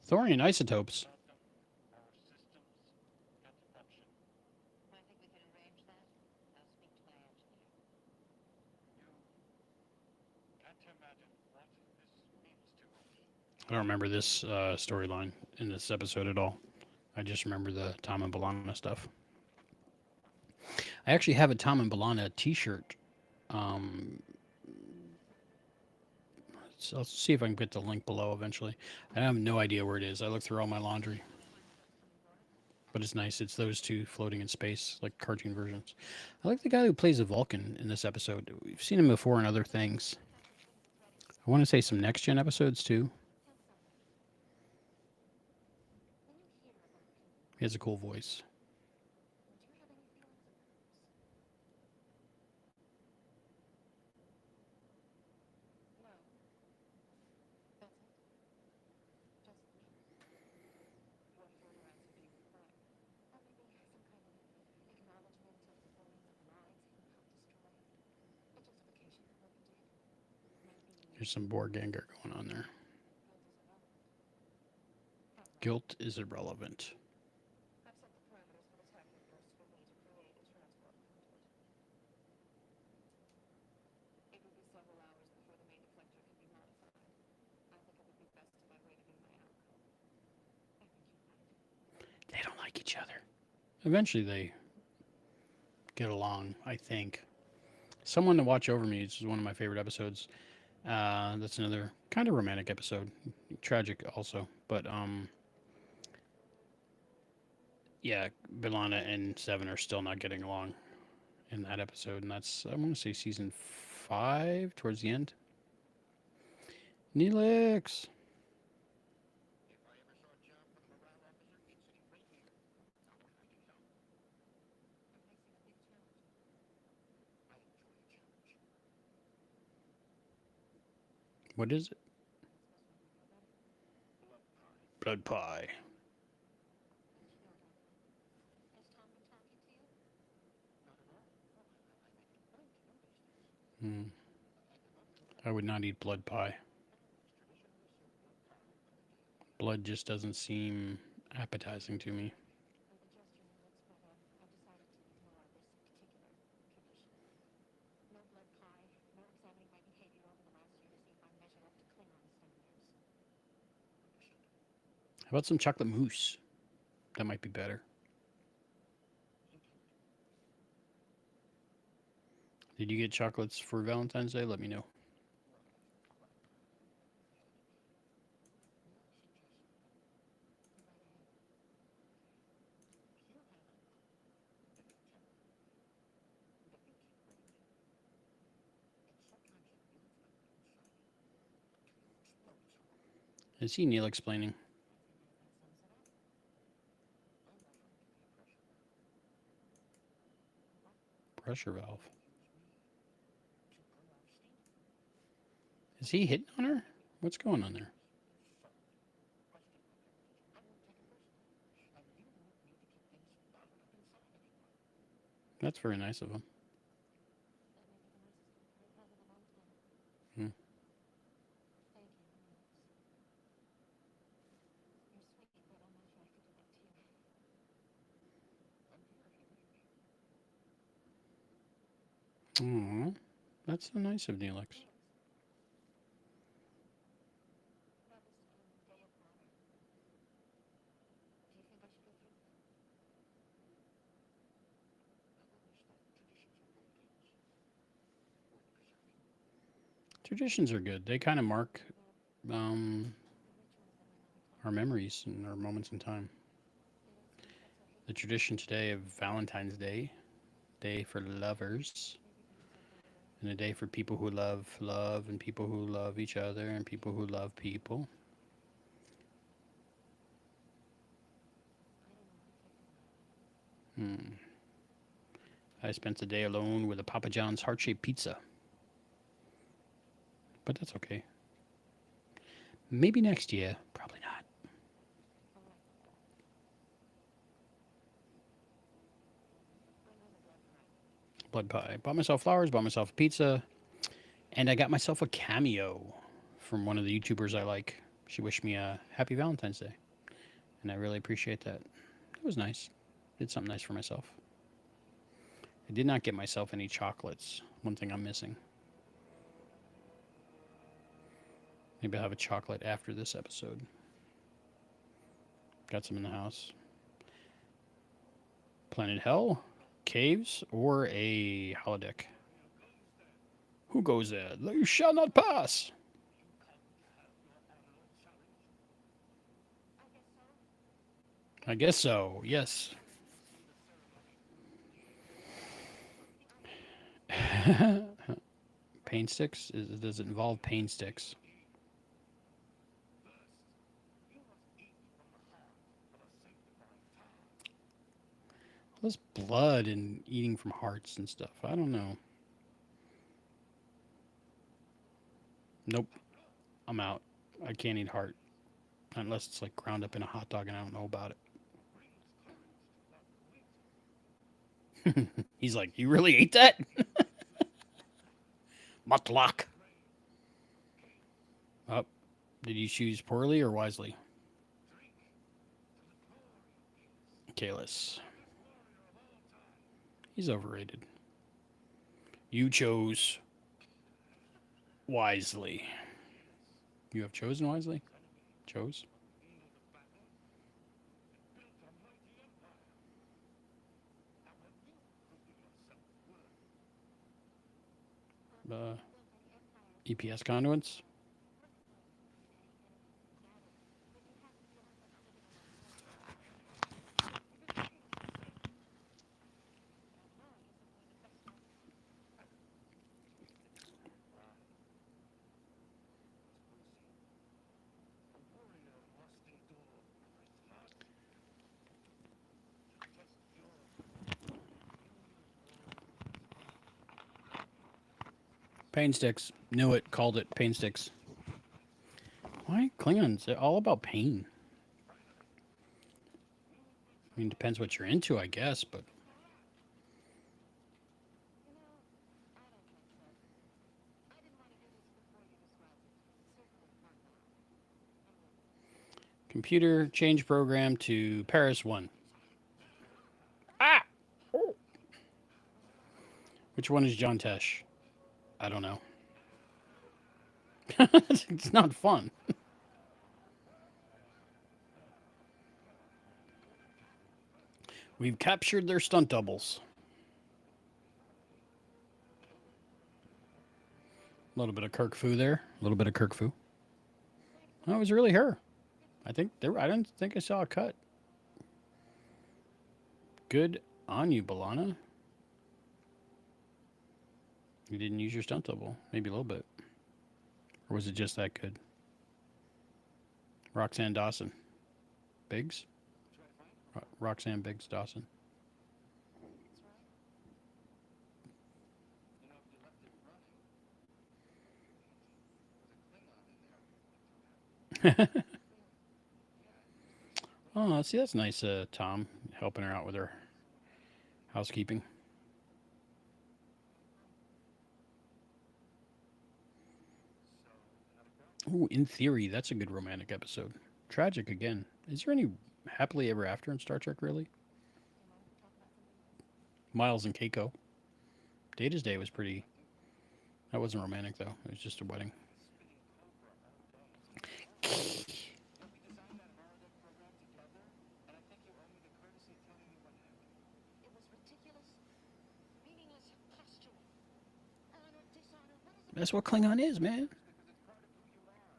Thorium isotopes? I think we can arrange that. I'll speak to my engineer. I don't remember this storyline in this episode at all. I just remember the Tom and Balana stuff. I actually have a Tom and Balana T-shirt. So I'll see if I can get the link below eventually. I have no idea where it is. I looked through all my laundry. But it's nice. It's those two floating in space, like cartoon versions. I like the guy who plays the Vulcan in this episode. We've seen him before in other things. I want to say some Next Gen episodes too. He has a cool voice. There's some Borganger going on there. Guilt is irrelevant. I've set the parameters for the time universe for me to create a transport conduit. It will be several hours before the main deflector can be modified. I think it would be best if I waited in my alcove. I think you're right. They don't like each other. Eventually they get along, I think. Someone to Watch Over Me is one of my favorite episodes. That's another kind of romantic episode. Tragic also. But yeah, Bilana and Seven are still not getting along in that episode, and that's, I want to say, season 5 towards the end. Neelix. What is it? Blood pie. Has Tom been talking to you? I would not eat blood pie. Blood just doesn't seem appetizing to me. With the gesture in Nick's brother, I've decided to ignore this particular condition. No blood pie, no examining my behavior over the last year to see if I measure up to Klingon standards. How about some chocolate mousse? That might be better. Did you get chocolates for Valentine's Day? Let me know. I see Neil explaining. Pressure valve. Is he hitting on her? What's going on there? That's very nice of him. Hmm. Aw, that's so nice of Neelix. Traditions are good. They kind of mark um, our memories and our moments in time. The tradition today of Valentine's Day, day for lovers, and a day for people who love love, and people who love each other, and people who love people. Hmm. I spent the day alone with a Papa John's heart-shaped pizza, but that's okay. Maybe next year. Probably not. Blood pie. Bought myself flowers, bought myself a pizza, and I got myself a cameo from one of the YouTubers I like. She wished me a happy Valentine's Day, and I really appreciate that. It was nice. Did something nice for myself. I did not get myself any chocolates. One thing I'm missing. Maybe I'll have a chocolate after this episode. Got some in the house. Planet Hell, caves, or a holodeck? Who goes there? You shall not pass. I guess so, yes. Pain sticks? Does it involve pain sticks? All this blood and eating from hearts and stuff. I don't know. Nope. I'm out. I can't eat heart. Unless it's like ground up in a hot dog and I don't know about it. He's like, you really ate that? Mutlak. Oh, did you choose poorly or wisely? Kalis. He's overrated. You chose wisely. You have chosen wisely? Chose? EPS conduits? Pain sticks. Knew it. Called it. Pain sticks. Why Klingons? They're all about pain. I mean, depends what you're into, I guess, but computer change program to Paris 1. Ah! Oh. Which one is John Tesh? I don't know. It's not fun. We've captured their stunt doubles. A little bit of Kirk Fu there. A little bit of Kirk Fu. Oh, it was really her. I didn't think I saw a cut. Good on you, Balana. You didn't use your stunt double. Maybe a little bit. Or was it just that good? Roxanne Dawson. Biggs? Try to find him. Roxanne Biggs Dawson. That's right. You know, if you left it running, there's a Klingon in there. Really? Yeah. Oh, see, that's nice, Tom, helping her out with her housekeeping. So, another go? Ooh, in theory, that's a good romantic episode. Tragic again. Is there any happily ever after in Star Trek, really? You mind if we talk about something else? Miles and Keiko. Data's Day was pretty. I think That wasn't romantic, though. It was just a wedding. spinning Cobra all day. It's impossible. Yet we designed that holodeck program together, and I think you owe me the courtesy of telling me what happened. It was ridiculous, meaningless posturing. Honor, dishonor, what is it? That's what Klingon is, man. Because it's part of who you are.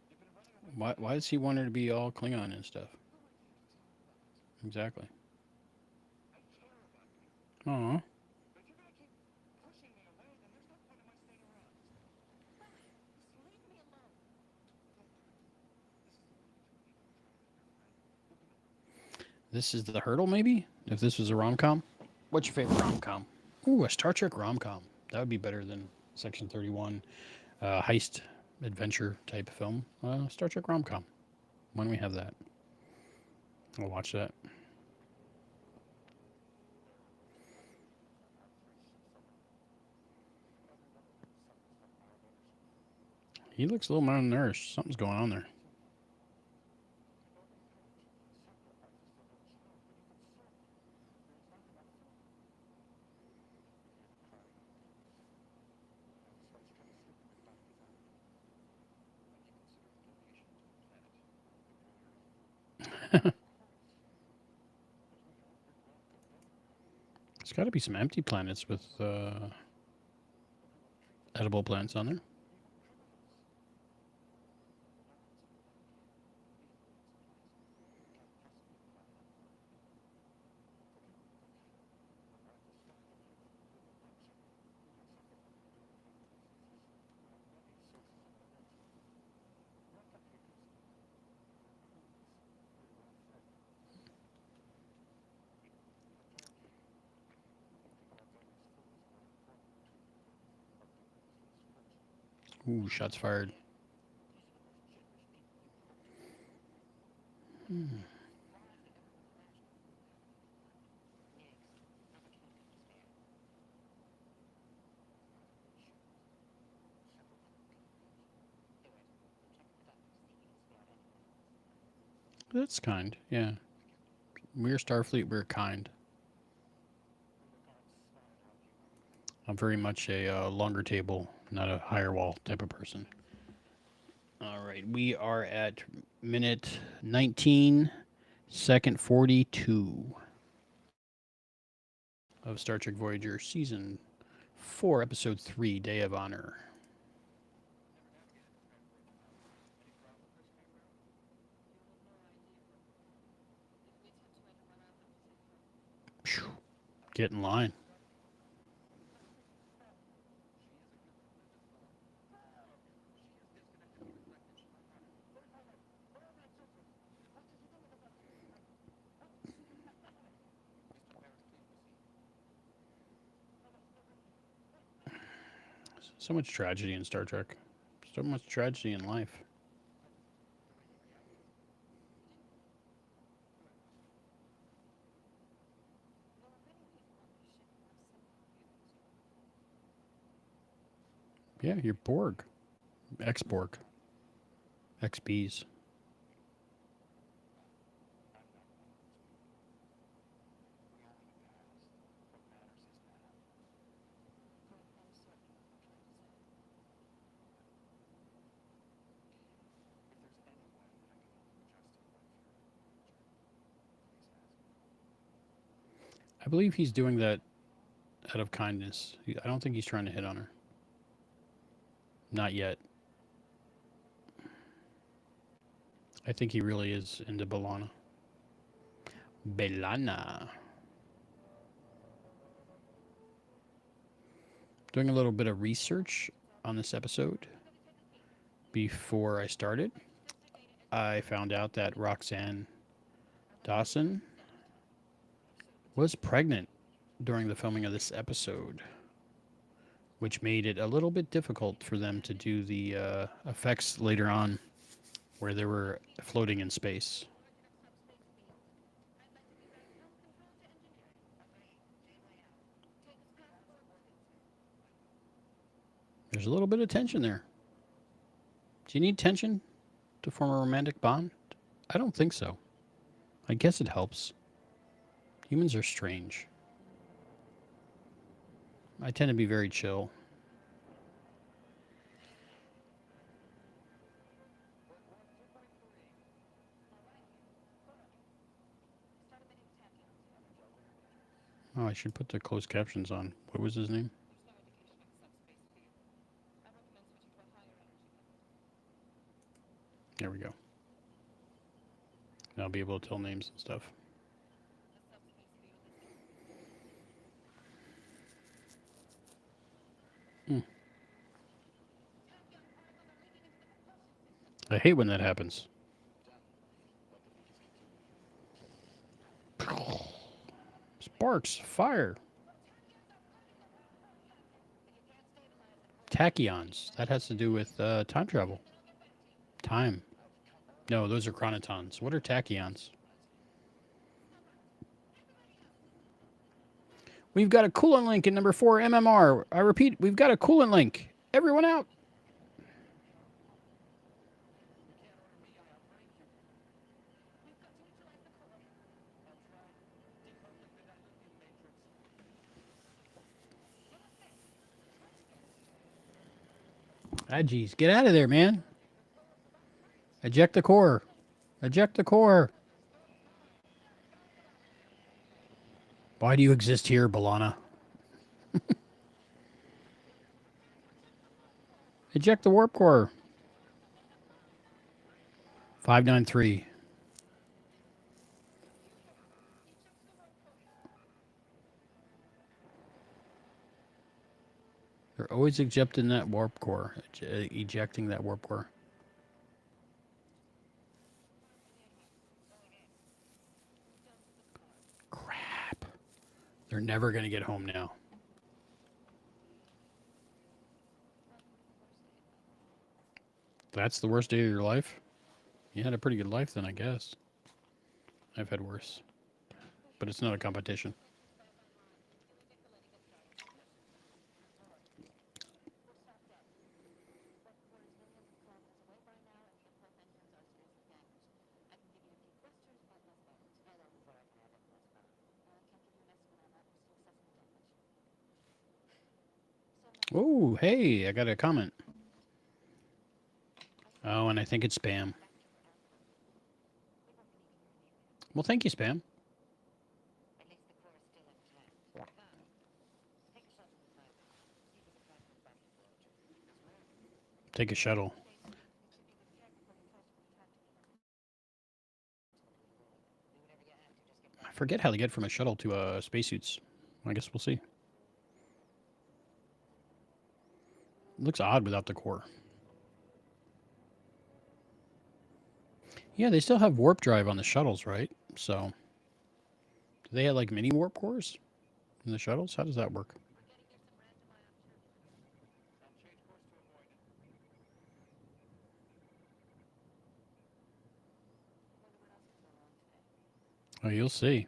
You've been running away Why does he want her to be all Klingon and stuff? Who are you to tell me that? Exactly. I care about you. Aw. But if you're going to keep pushing me away, then there's no point in my staying around. Billy, just leave me alone. This is the hurdle, maybe? If this was a rom-com? What's your favorite rom-com? Ooh, a Star Trek rom-com. That would be better than Section 31 heist adventure type film. Star Trek rom-com. Why don't we have that? I'll watch that. He looks a little malnourished. Something's going on there. There's got to be some empty planets with edible plants on there. Ooh, shots fired. That's kind, yeah. We're Starfleet, we're kind. I'm very much a longer table, not a higher wall type of person. All right, we are at minute 19, second 42 of Star Trek Voyager, season 4, episode 3, Day of Honor. Phew. Get in line. So much tragedy in Star Trek. So much tragedy in life. Yeah, you're Borg. Ex-Borg. Ex-Bees. I believe he's doing that out of kindness. I don't think he's trying to hit on her. Not yet. I think he really is into B'Elanna. B'Elanna. Doing a little bit of research on this episode before I started. I found out that Roxanne Dawson was pregnant during the filming of this episode, which made it a little bit difficult for them to do the effects later on where they were floating in space. There's a little bit of tension there. Do you need tension to form a romantic bond? I don't think so. I guess it helps. Humans are strange. I tend to be very chill. Oh, I should put the closed captions on. What was his name? There we go. Now I'll be able to tell names and stuff. I hate when that happens. Sparks, fire. Tachyons. That has to do with time travel. Time. No, those are chronotons. What are tachyons? We've got a coolant link in number 4 MMR. I repeat, we've got a coolant link. Everyone out. Ah, geez. Get out of there, man. Eject the core. Eject the core. Why do you exist here, Balana? Eject the warp core. 593. They're always ejecting that warp core. Ejecting that warp core. Crap. They're never going to get home now. That's the worst day of your life? You had a pretty good life then, I guess. I've had worse. But it's not a competition. Oh, hey, I got a comment. Oh, and I think it's spam. Well, thank you, spam. Take a shuttle. I forget how to get from a shuttle to spacesuits. I guess we'll see. It looks odd without the core. Yeah, they still have warp drive on the shuttles, right? So, do they have like mini warp cores in the shuttles? How does that work? Oh, you'll see.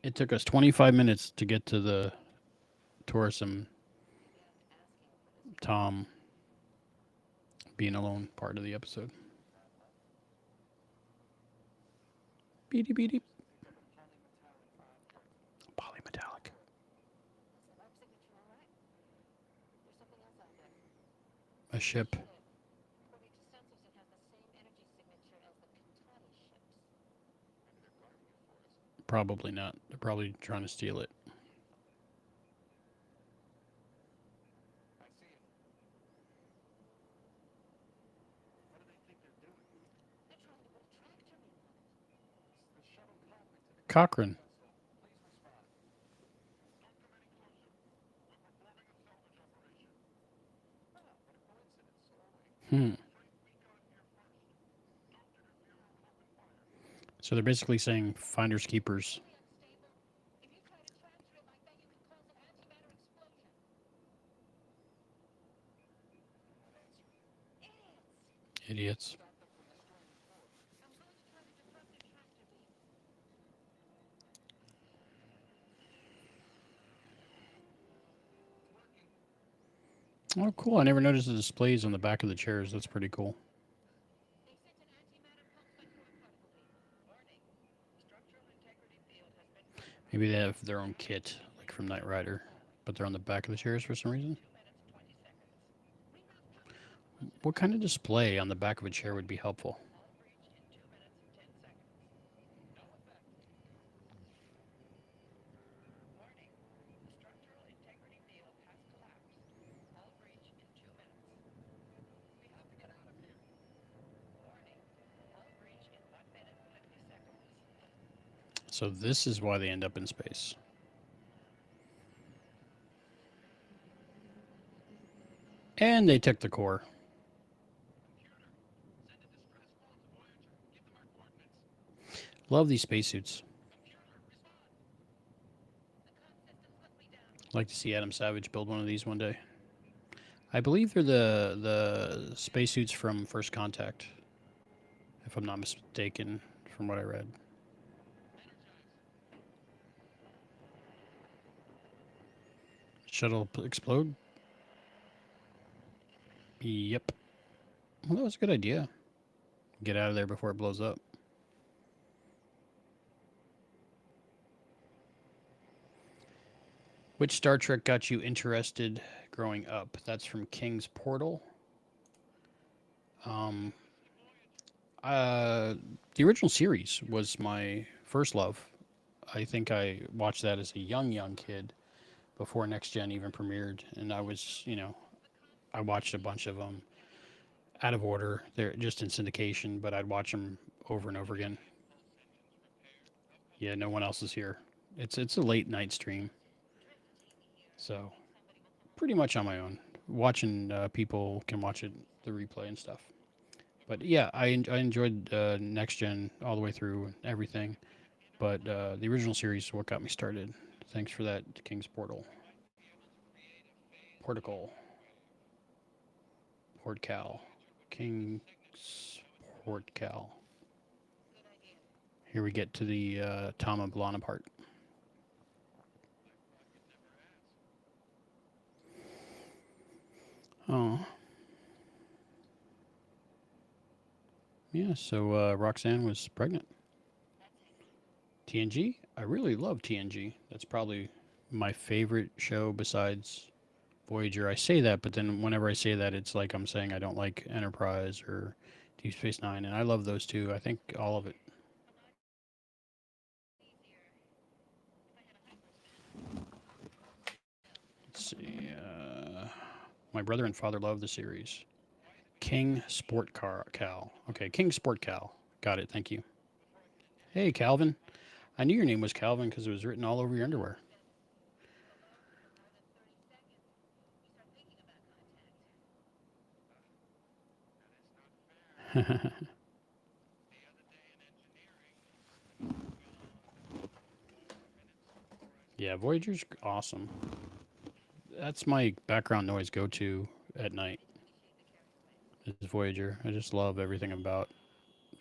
It took us 25 minutes to get to the tourism Tom being alone part of the episode. Beady beady. Polymetallic. A ship. Probably not. They're probably trying to steal it. Cochrane. Hmm. So they're basically saying finders keepers. If you try to transfer it like that, you can cause an antimatter explosion. Idiots! Idiots. I'm going to try to disrupt their tractor beam. Oh, cool. I never noticed the displays on the back of the chairs. That's pretty cool. They sent an antimatter pulse vector or particle beam. Warning. Structural integrity field has been confirmed. Maybe they have their own kit, like from Knight Rider, but they're on the back of the chairs for some reason. 2 minutes, 20 seconds. What kind of display on the back of a chair would be helpful? All breached in 2 minutes and 10 seconds. No effect. Warning. The structural integrity field has collapsed. All breach in 2 minutes. We have to get out of here. Warning. All breach in 1 minute, 50 seconds. So this is why they end up in space. And they took the core. Send a distress call to Voyager. Give them our coordinates. Love these spacesuits. Computer, respond. The comm systems let me down. I'd like to see Adam Savage build one of these one day. I believe they're the spacesuits from First Contact, if I'm not mistaken, from what I read. Shuttle explode? Yep. Well, that was a good idea. Get out of there before it blows up. Which Star Trek got you interested growing up? That's from King's Portal. Um, the original series was my first love. I think I watched that as a young kid before Next Gen even premiered, and I was, I watched a bunch of them out of order. They're just in syndication, but I'd watch them over and over again. Yeah, no one else is here. It's a late night stream, so pretty much on my own. Watching people can watch it, the replay and stuff. But yeah, I enjoyed Next Gen all the way through and everything. But the original series is what got me started. Thanks for that, King's Portal. Portical. Portcal. King's Portcal. Here we get to the Tom and Blana part. Oh. Yeah, so Roxanne was pregnant. TNG? I really love TNG. That's probably my favorite show besides Voyager. I say that, but then whenever I say that, it's like I'm saying I don't like Enterprise or Deep Space Nine, and I love those two. I think all of it. Let's see. My brother and father love the series. King Sport Car Cal. Okay, King Sport Cal. Got it. Thank you. Hey, Calvin. I knew your name was Calvin because it was written all over your underwear. Yeah, Voyager's awesome. That's my background noise go to at night. Is Voyager. I just love everything about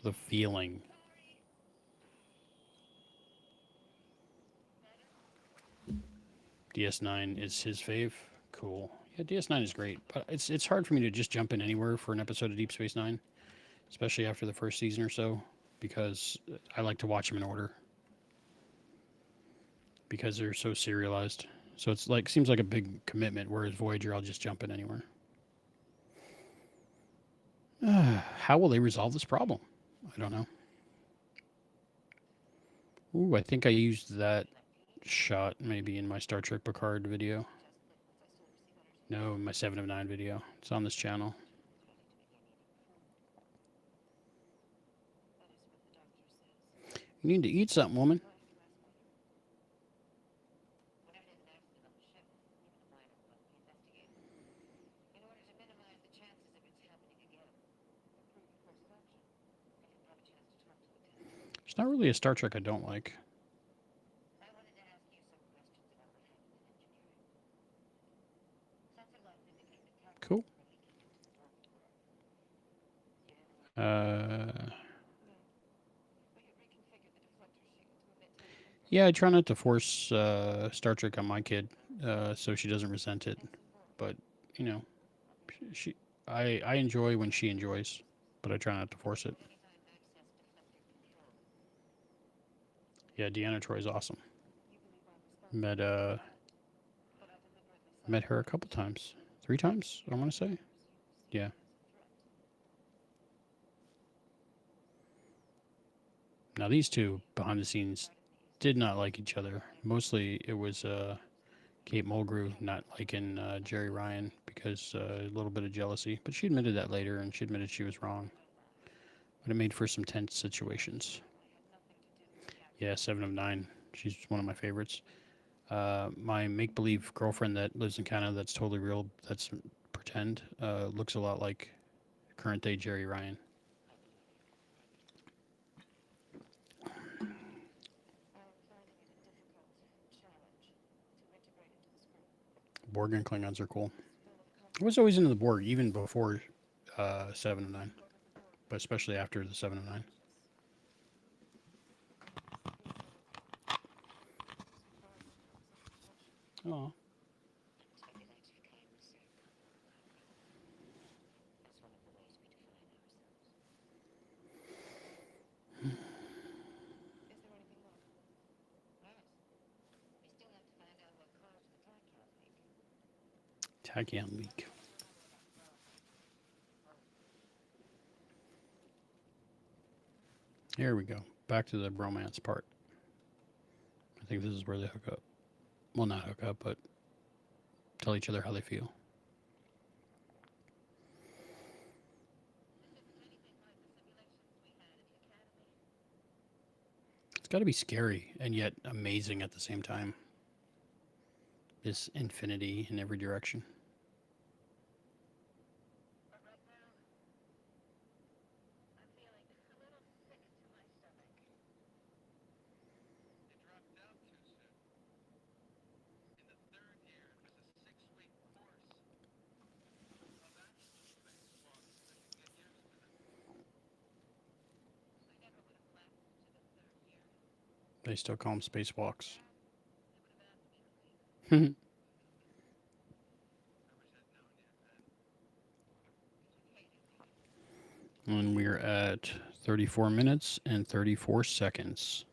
the feeling. DS9 is his fave. Cool. Yeah, DS9 is great, but it's hard for me to just jump in anywhere for an episode of Deep Space Nine, especially after the first season or so, because I like to watch them in order because they're so serialized. So it's like seems like a big commitment. Whereas Voyager, I'll just jump in anywhere. How will they resolve this problem? I don't know. Ooh, I think I used that shot maybe in my Star Trek Picard video. No, my 7 of 9 video. It's on this channel. You need to eat something, woman. In order to minimize the chances of its happening again. It's not really a Star Trek I don't like. I wanted to ask you some questions about what happened in engineering. Sensor logs indicate that chemicals Cool. were leaking into the Borg core. Do you have any? No. We had reconfigured the deflector shield to emit tiny impulses. Yeah, I try not to force Star Trek on my kid, so she doesn't resent it. Thanks and Borg. But you know, I'll be sure. she, I enjoy when she enjoys, but I try not to force it. Anytime access deflector control. Yeah, Deanna Troy's awesome. You believe I'm Met responsible for that, but I deliberately met her a sabotaged couple the mission. times, 3 times. I want to say. Because you Yeah. perceived me as a threat. Now these two behind the scenes Part of me is did not like each other. Mostly it was Kate Mulgrew not liking Jerry Ryan because a little bit of jealousy. But she admitted that later, and she admitted she was wrong. don't lie. But it made for some tense situations. I had nothing to do with the Yeah, accident. 7 of 9. She's one of my favorites. My make-believe girlfriend that lives in Canada, that's totally real, that's pretend, looks a lot like current day Jerry Ryan. I believe you. I'm finding it a difficult challenge to integrate into this group. Borg and Klingons are cool. It's full of I was complex always into the systems. Borg, even before 7 of 9, What would the Borg but do? especially after the 7 of 9. Conscious. Surprisingly, it's under tension. Oh, Turbulence became the same color of our color. That's one of the ways we define ourselves. Is there anything more? Yes. We still have to find out what caused the tachyon leak. Tachyon leak. Here we go. Back to the bromance part. I think this is where they hook up. Well, not hook up, but tell each other how they feel. This isn't anything like the simulations we had in the academy. It's got to be scary and yet amazing at the same time. This infinity in every direction. But right now, I'm feeling a little sick to my stomach. You dropped down too soon. In the third year, there's a 6-week course of actual spacewalks so you get used to them. I never would have lasted to the third year. They still call them spacewalks. They would have asked me to leave. And I wish I'd known you then. You hated me. we're at 34 minutes and 34 seconds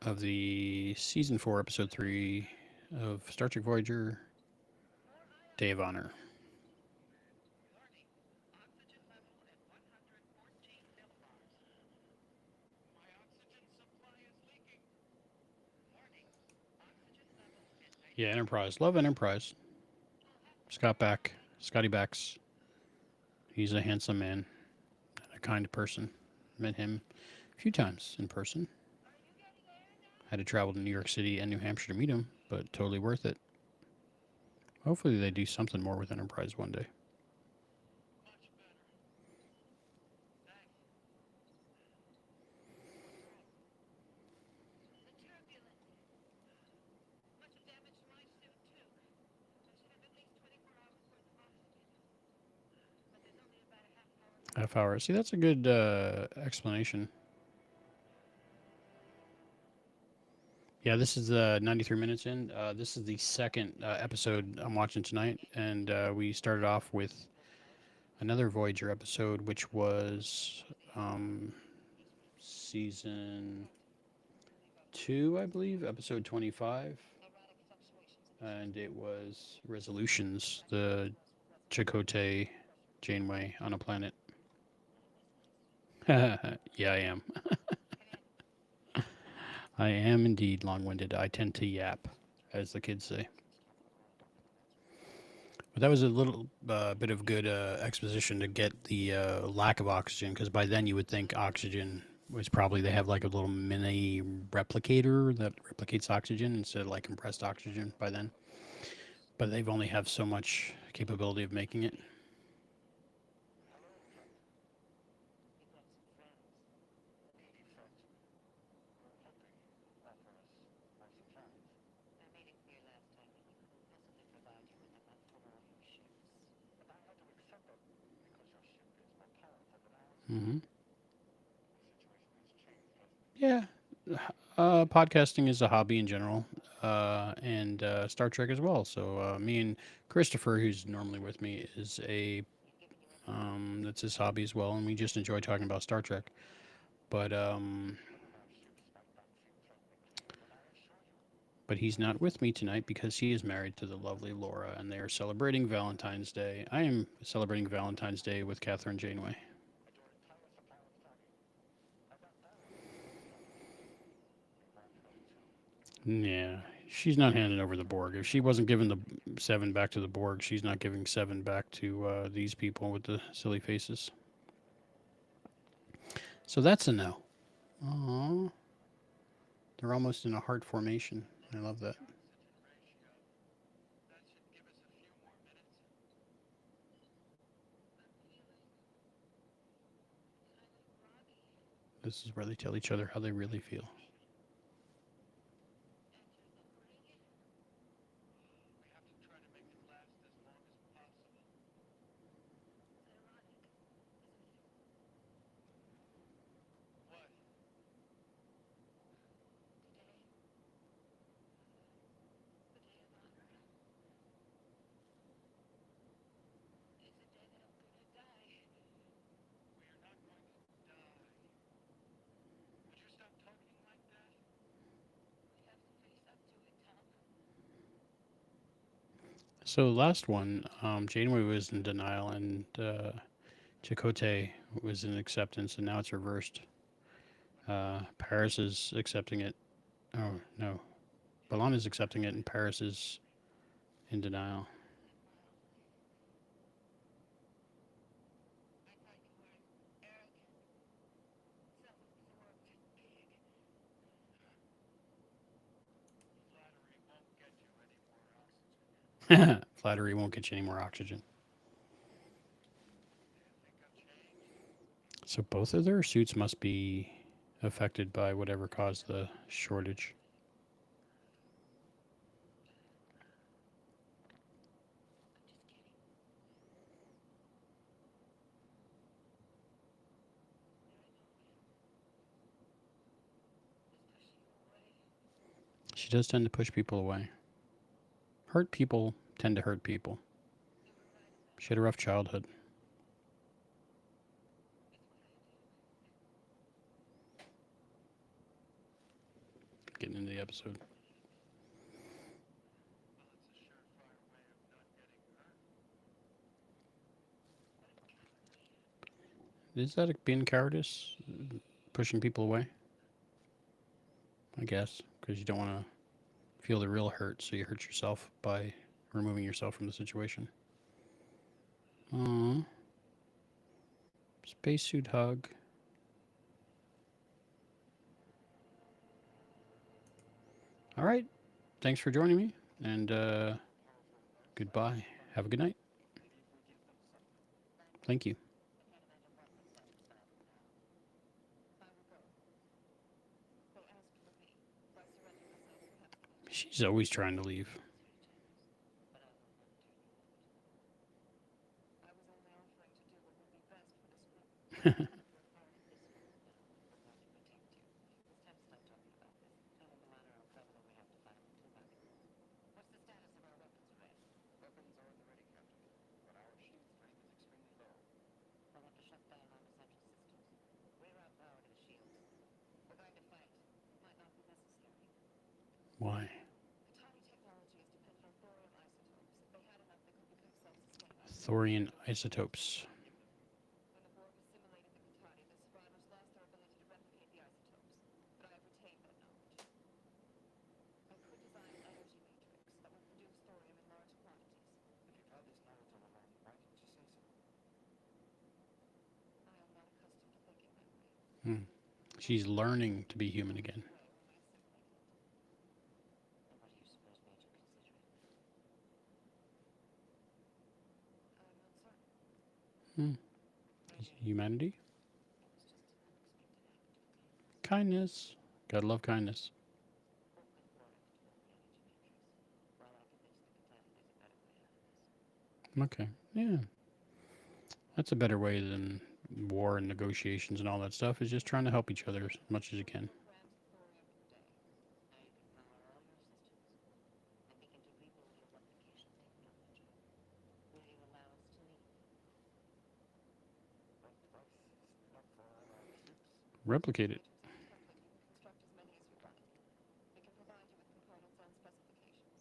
of the season 4, episode 3 of Star Trek Voyager, Day of Honor. Warning, oxygen level at 114 millibars. My oxygen supply is leaking. Warning, oxygen level at 90. Yeah, Enterprise. Love Enterprise. Scotty Backs. He's a handsome man and a kind person. Met him a few times in person. Had to travel to New York City and New Hampshire to meet him, but totally worth it. Hopefully they do something more with Enterprise one day. Much better. Thanks. What's wrong? The turbulence. Must have damaged my suit, too. I should have at least 24 hours worth of oxygen. But there's only about a half hour left. Half hour. See, that's a good explanation. Yeah, this is 93 minutes in. This is the second episode I'm watching tonight, and we started off with another Voyager episode, which was season 2, I believe, episode 25, Erratic fluctuations in the and it was Resolutions, the Chakotay Janeway on a planet. Yeah, I am. I am indeed long-winded. I tend to yap, as the kids say. But that was a little bit of good exposition to get the lack of oxygen, because by then you would think oxygen was probably, they have like a little mini replicator that replicates oxygen instead of like compressed oxygen by then. But they've only have so much capability of making it. Hello, Captain. We brought some friends. Hmm. Yeah. Podcasting is a hobby in general, and Star Trek as well. So me and Christopher, who's normally with me, is a that's his hobby as well, and we just enjoy talking about Star Trek. But he's not with me tonight because he is married to the lovely Laura, and they are celebrating Valentine's Day. I am celebrating Valentine's Day with Catherine Janeway. Yeah, she's not handing over the Borg. If she wasn't giving the seven back to the Borg, she's not giving seven back to these people with the silly faces. So that's a no. Aww. They're almost in a heart formation. I love that. This is where they tell each other how they really feel. So last one, Janeway was in denial, and Chakotay was in acceptance, and now it's reversed. Paris is accepting it. Oh no, Ballon is accepting it, and Paris is in denial. Flattery won't get you any more oxygen. So both of their suits must be affected by whatever caused the shortage. She does tend to push people away. Hurt people tend to hurt people. She had a rough childhood. Getting into the episode. Is that being cowardice? Pushing people away? I guess. Because you don't want to feel the real hurt, so you hurt yourself by removing yourself from the situation. Aww. Spacesuit hug. All right. Thanks for joining me, and goodbye. Have a good night. Thank you. She's always trying to leave. Why? Thorium isotopes. Hmm. She's learning to be human again. Hmm. Humanity? Kindness. Gotta love kindness. Okay. Yeah. That's a better way than war and negotiations and all that stuff, is just trying to help each other as much as you can. Programs for every day. Now you can power all your systems and begin to rebuild your replication technology. Will you allow us to leave? That price is enough for all our troops. Replicate it. Construct as many as you like. We can provide you with components and specifications.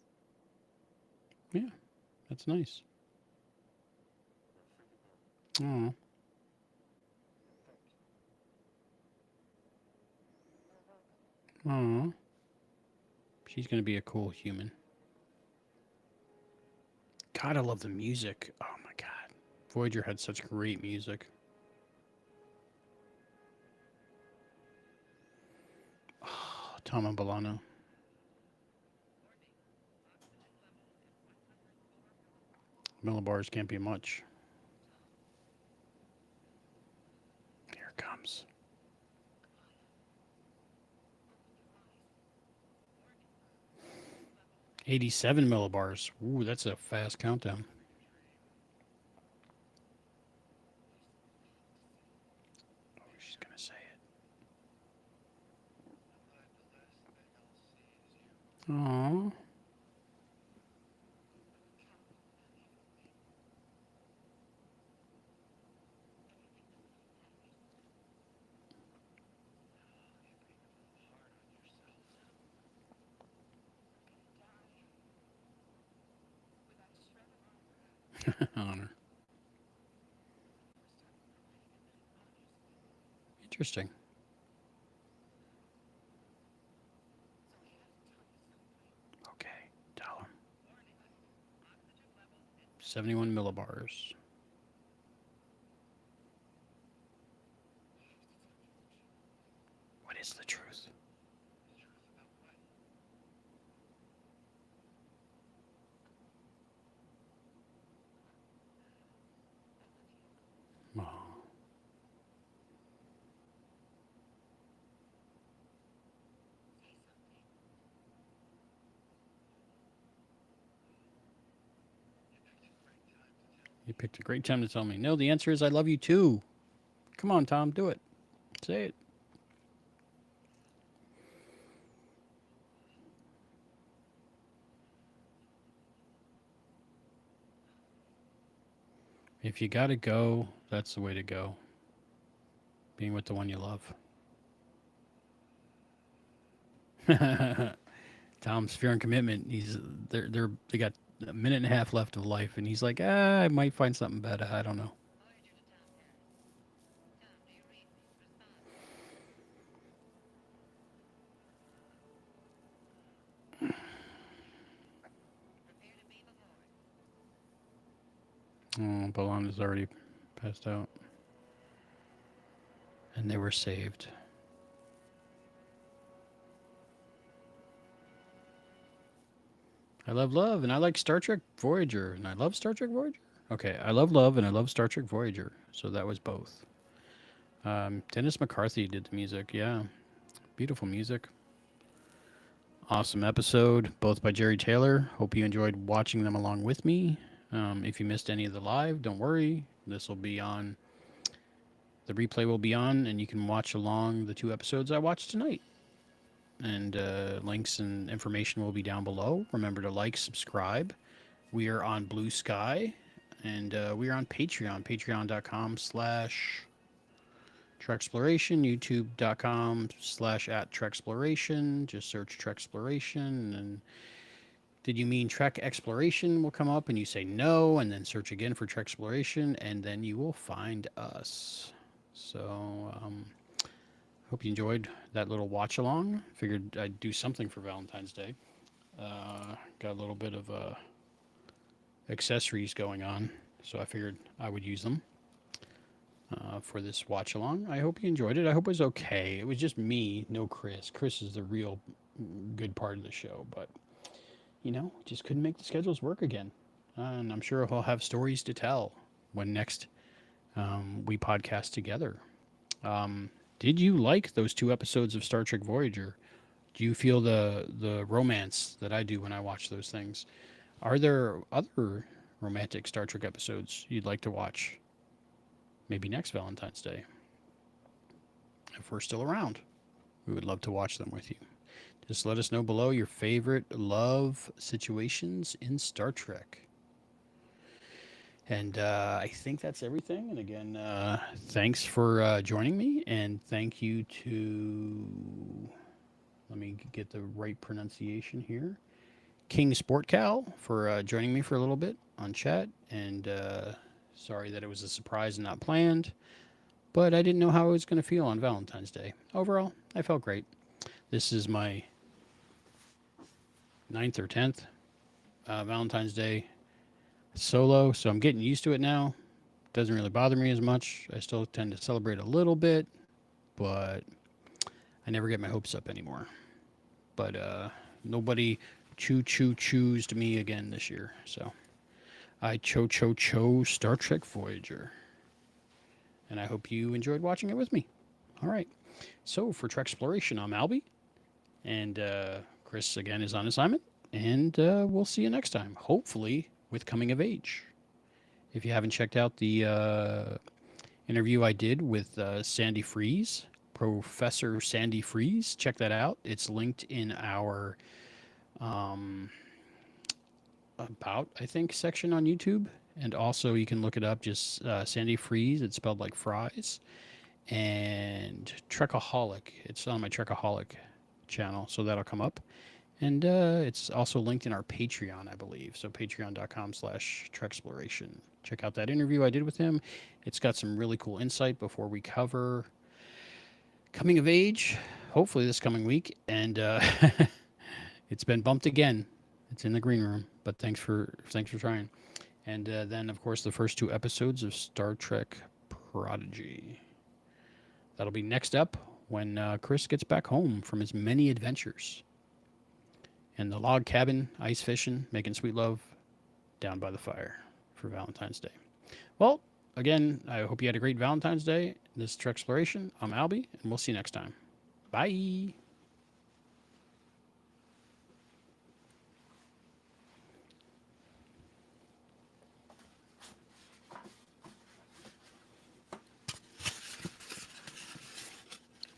Yeah, that's nice. We're free to go. Oh, You're welcome. oh. She's gonna be a cool human. God, I love the music. Oh my God, Voyager had such great music. Oh, Tom and Bolano. Millibars can't be much. Here it comes. 87 millibars. Ooh, that's a fast countdown. Oh, she's gonna say it. Aww. Honor. Interesting. Okay, tell him. 71 millibars. What is the truth? Oh. You picked a great time to tell me. No, the answer is I love you too. Come on, Tom, do it. Say it. If you gotta go, that's the way to go. Being with the one you love. Tom's fear and commitment. They got a minute and a half left of life, and he's like, I might find something better. I don't know. Voyager to Tom Paris. Tom, do you read me? Respond. Prepare to be aboard. Oh, Balana's already passed out. And they were saved. I love love, and I like Star Trek Voyager, and I love Star Trek Voyager. Okay, I love love, and I love Star Trek Voyager. So that was both. Dennis McCarthy did the music. Yeah, beautiful music. Awesome episode, both by Jerry Taylor. Hope you enjoyed watching them along with me. If you missed any of the live, don't worry. This will be on. The replay will be on, and you can watch along the 2 episodes I watched tonight. And links and information will be down below. Remember to like, subscribe. We are on Blue Sky, and we are on Patreon, patreon.com/Treksploration, youtube.com/@Treksploration. Just search Treksploration, and did you mean Trek Exploration will come up, and you say no, and then search again for Treksploration, and then you will find us. So, hope you enjoyed that little watch along. Figured I'd do something for Valentine's Day. Got a little bit of accessories going on, so I figured I would use them for this watch along. I hope you enjoyed it. I hope it was okay. It was just me, no Chris. Chris is the real good part of the show, but just couldn't make the schedules work again. And I'm sure he'll have stories to tell when next we podcast together. Did you like those 2 episodes of Star Trek Voyager? Do you feel the romance that I do when I watch those things? Are there other romantic Star Trek episodes you'd like to watch? maybe next Valentine's Day. If we're still around, we would love to watch them with you. Just let us know below your favorite love situations in Star Trek. And I think that's everything. And again, thanks for joining me. And thank you to, let me get the right pronunciation here, King Sport Cal for joining me for a little bit on chat. And sorry that it was a surprise and not planned, but I didn't know how I was going to feel on Valentine's Day. Overall, I felt great. This is my 9th or 10th Valentine's Day solo, so I'm getting used to it now. Doesn't really bother me as much. I still tend to celebrate a little bit, but I never get my hopes up anymore. But nobody choose to me again this year, so I chose Star Trek Voyager. And I hope you enjoyed watching it with me. All right. So for Treksploration, I'm Albie. And Chris, again, is on assignment. And we'll see you next time, hopefully with Coming of Age. If you haven't checked out the interview I did with Sandy Freeze, Professor Sandy Freeze, check that out. It's linked in our About, I think, section on YouTube. And also you can look it up, just Sandy Freeze. It's spelled like fries. And Trekaholic. It's on my Trekaholic channel, so that'll come up. And it's also linked in our Patreon, I believe. So patreon.com/Treksploration. Check out that interview I did with him. It's got some really cool insight before we cover Coming of Age, hopefully this coming week. And it's been bumped again. It's in the green room, but thanks for trying. And then, of course, the first 2 episodes of Star Trek Prodigy. That'll be next up when Chris gets back home from his many adventures. In the log cabin, ice fishing, making sweet love down by the fire for Valentine's Day. Well, again, I hope you had a great Valentine's Day. This is Treksploration. I'm Albie, and we'll see you next time. Bye.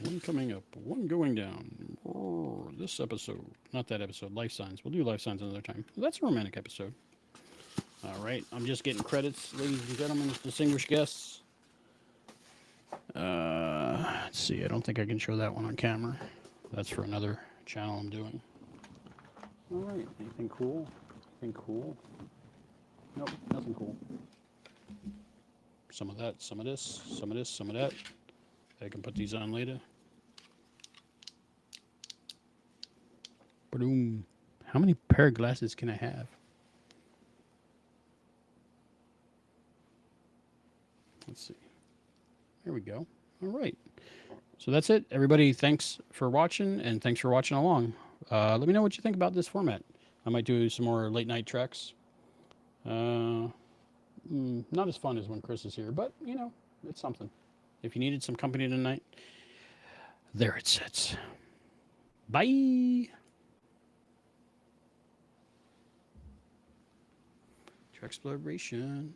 One coming up, one going down. Oh, this episode, not that episode, Life Signs. We'll do Life Signs another time. That's a romantic episode. All right, I'm just getting credits, ladies and gentlemen, distinguished guests. Let's see, I don't think I can show that one on camera. That's for another channel I'm doing. All right, anything cool? Anything cool? Nope, nothing cool. Some of that, some of this, some of this, some of that. I can put these on later. Boom. How many pair of glasses can I have? Let's see. There we go. All right. So that's it. Everybody, thanks for watching, and thanks for watching along. Let me know what you think about this format. I might do some more late night treks. Not as fun as when Chris is here, but, you know, it's something. If you needed some company tonight, there it sits. Bye. Treksploration.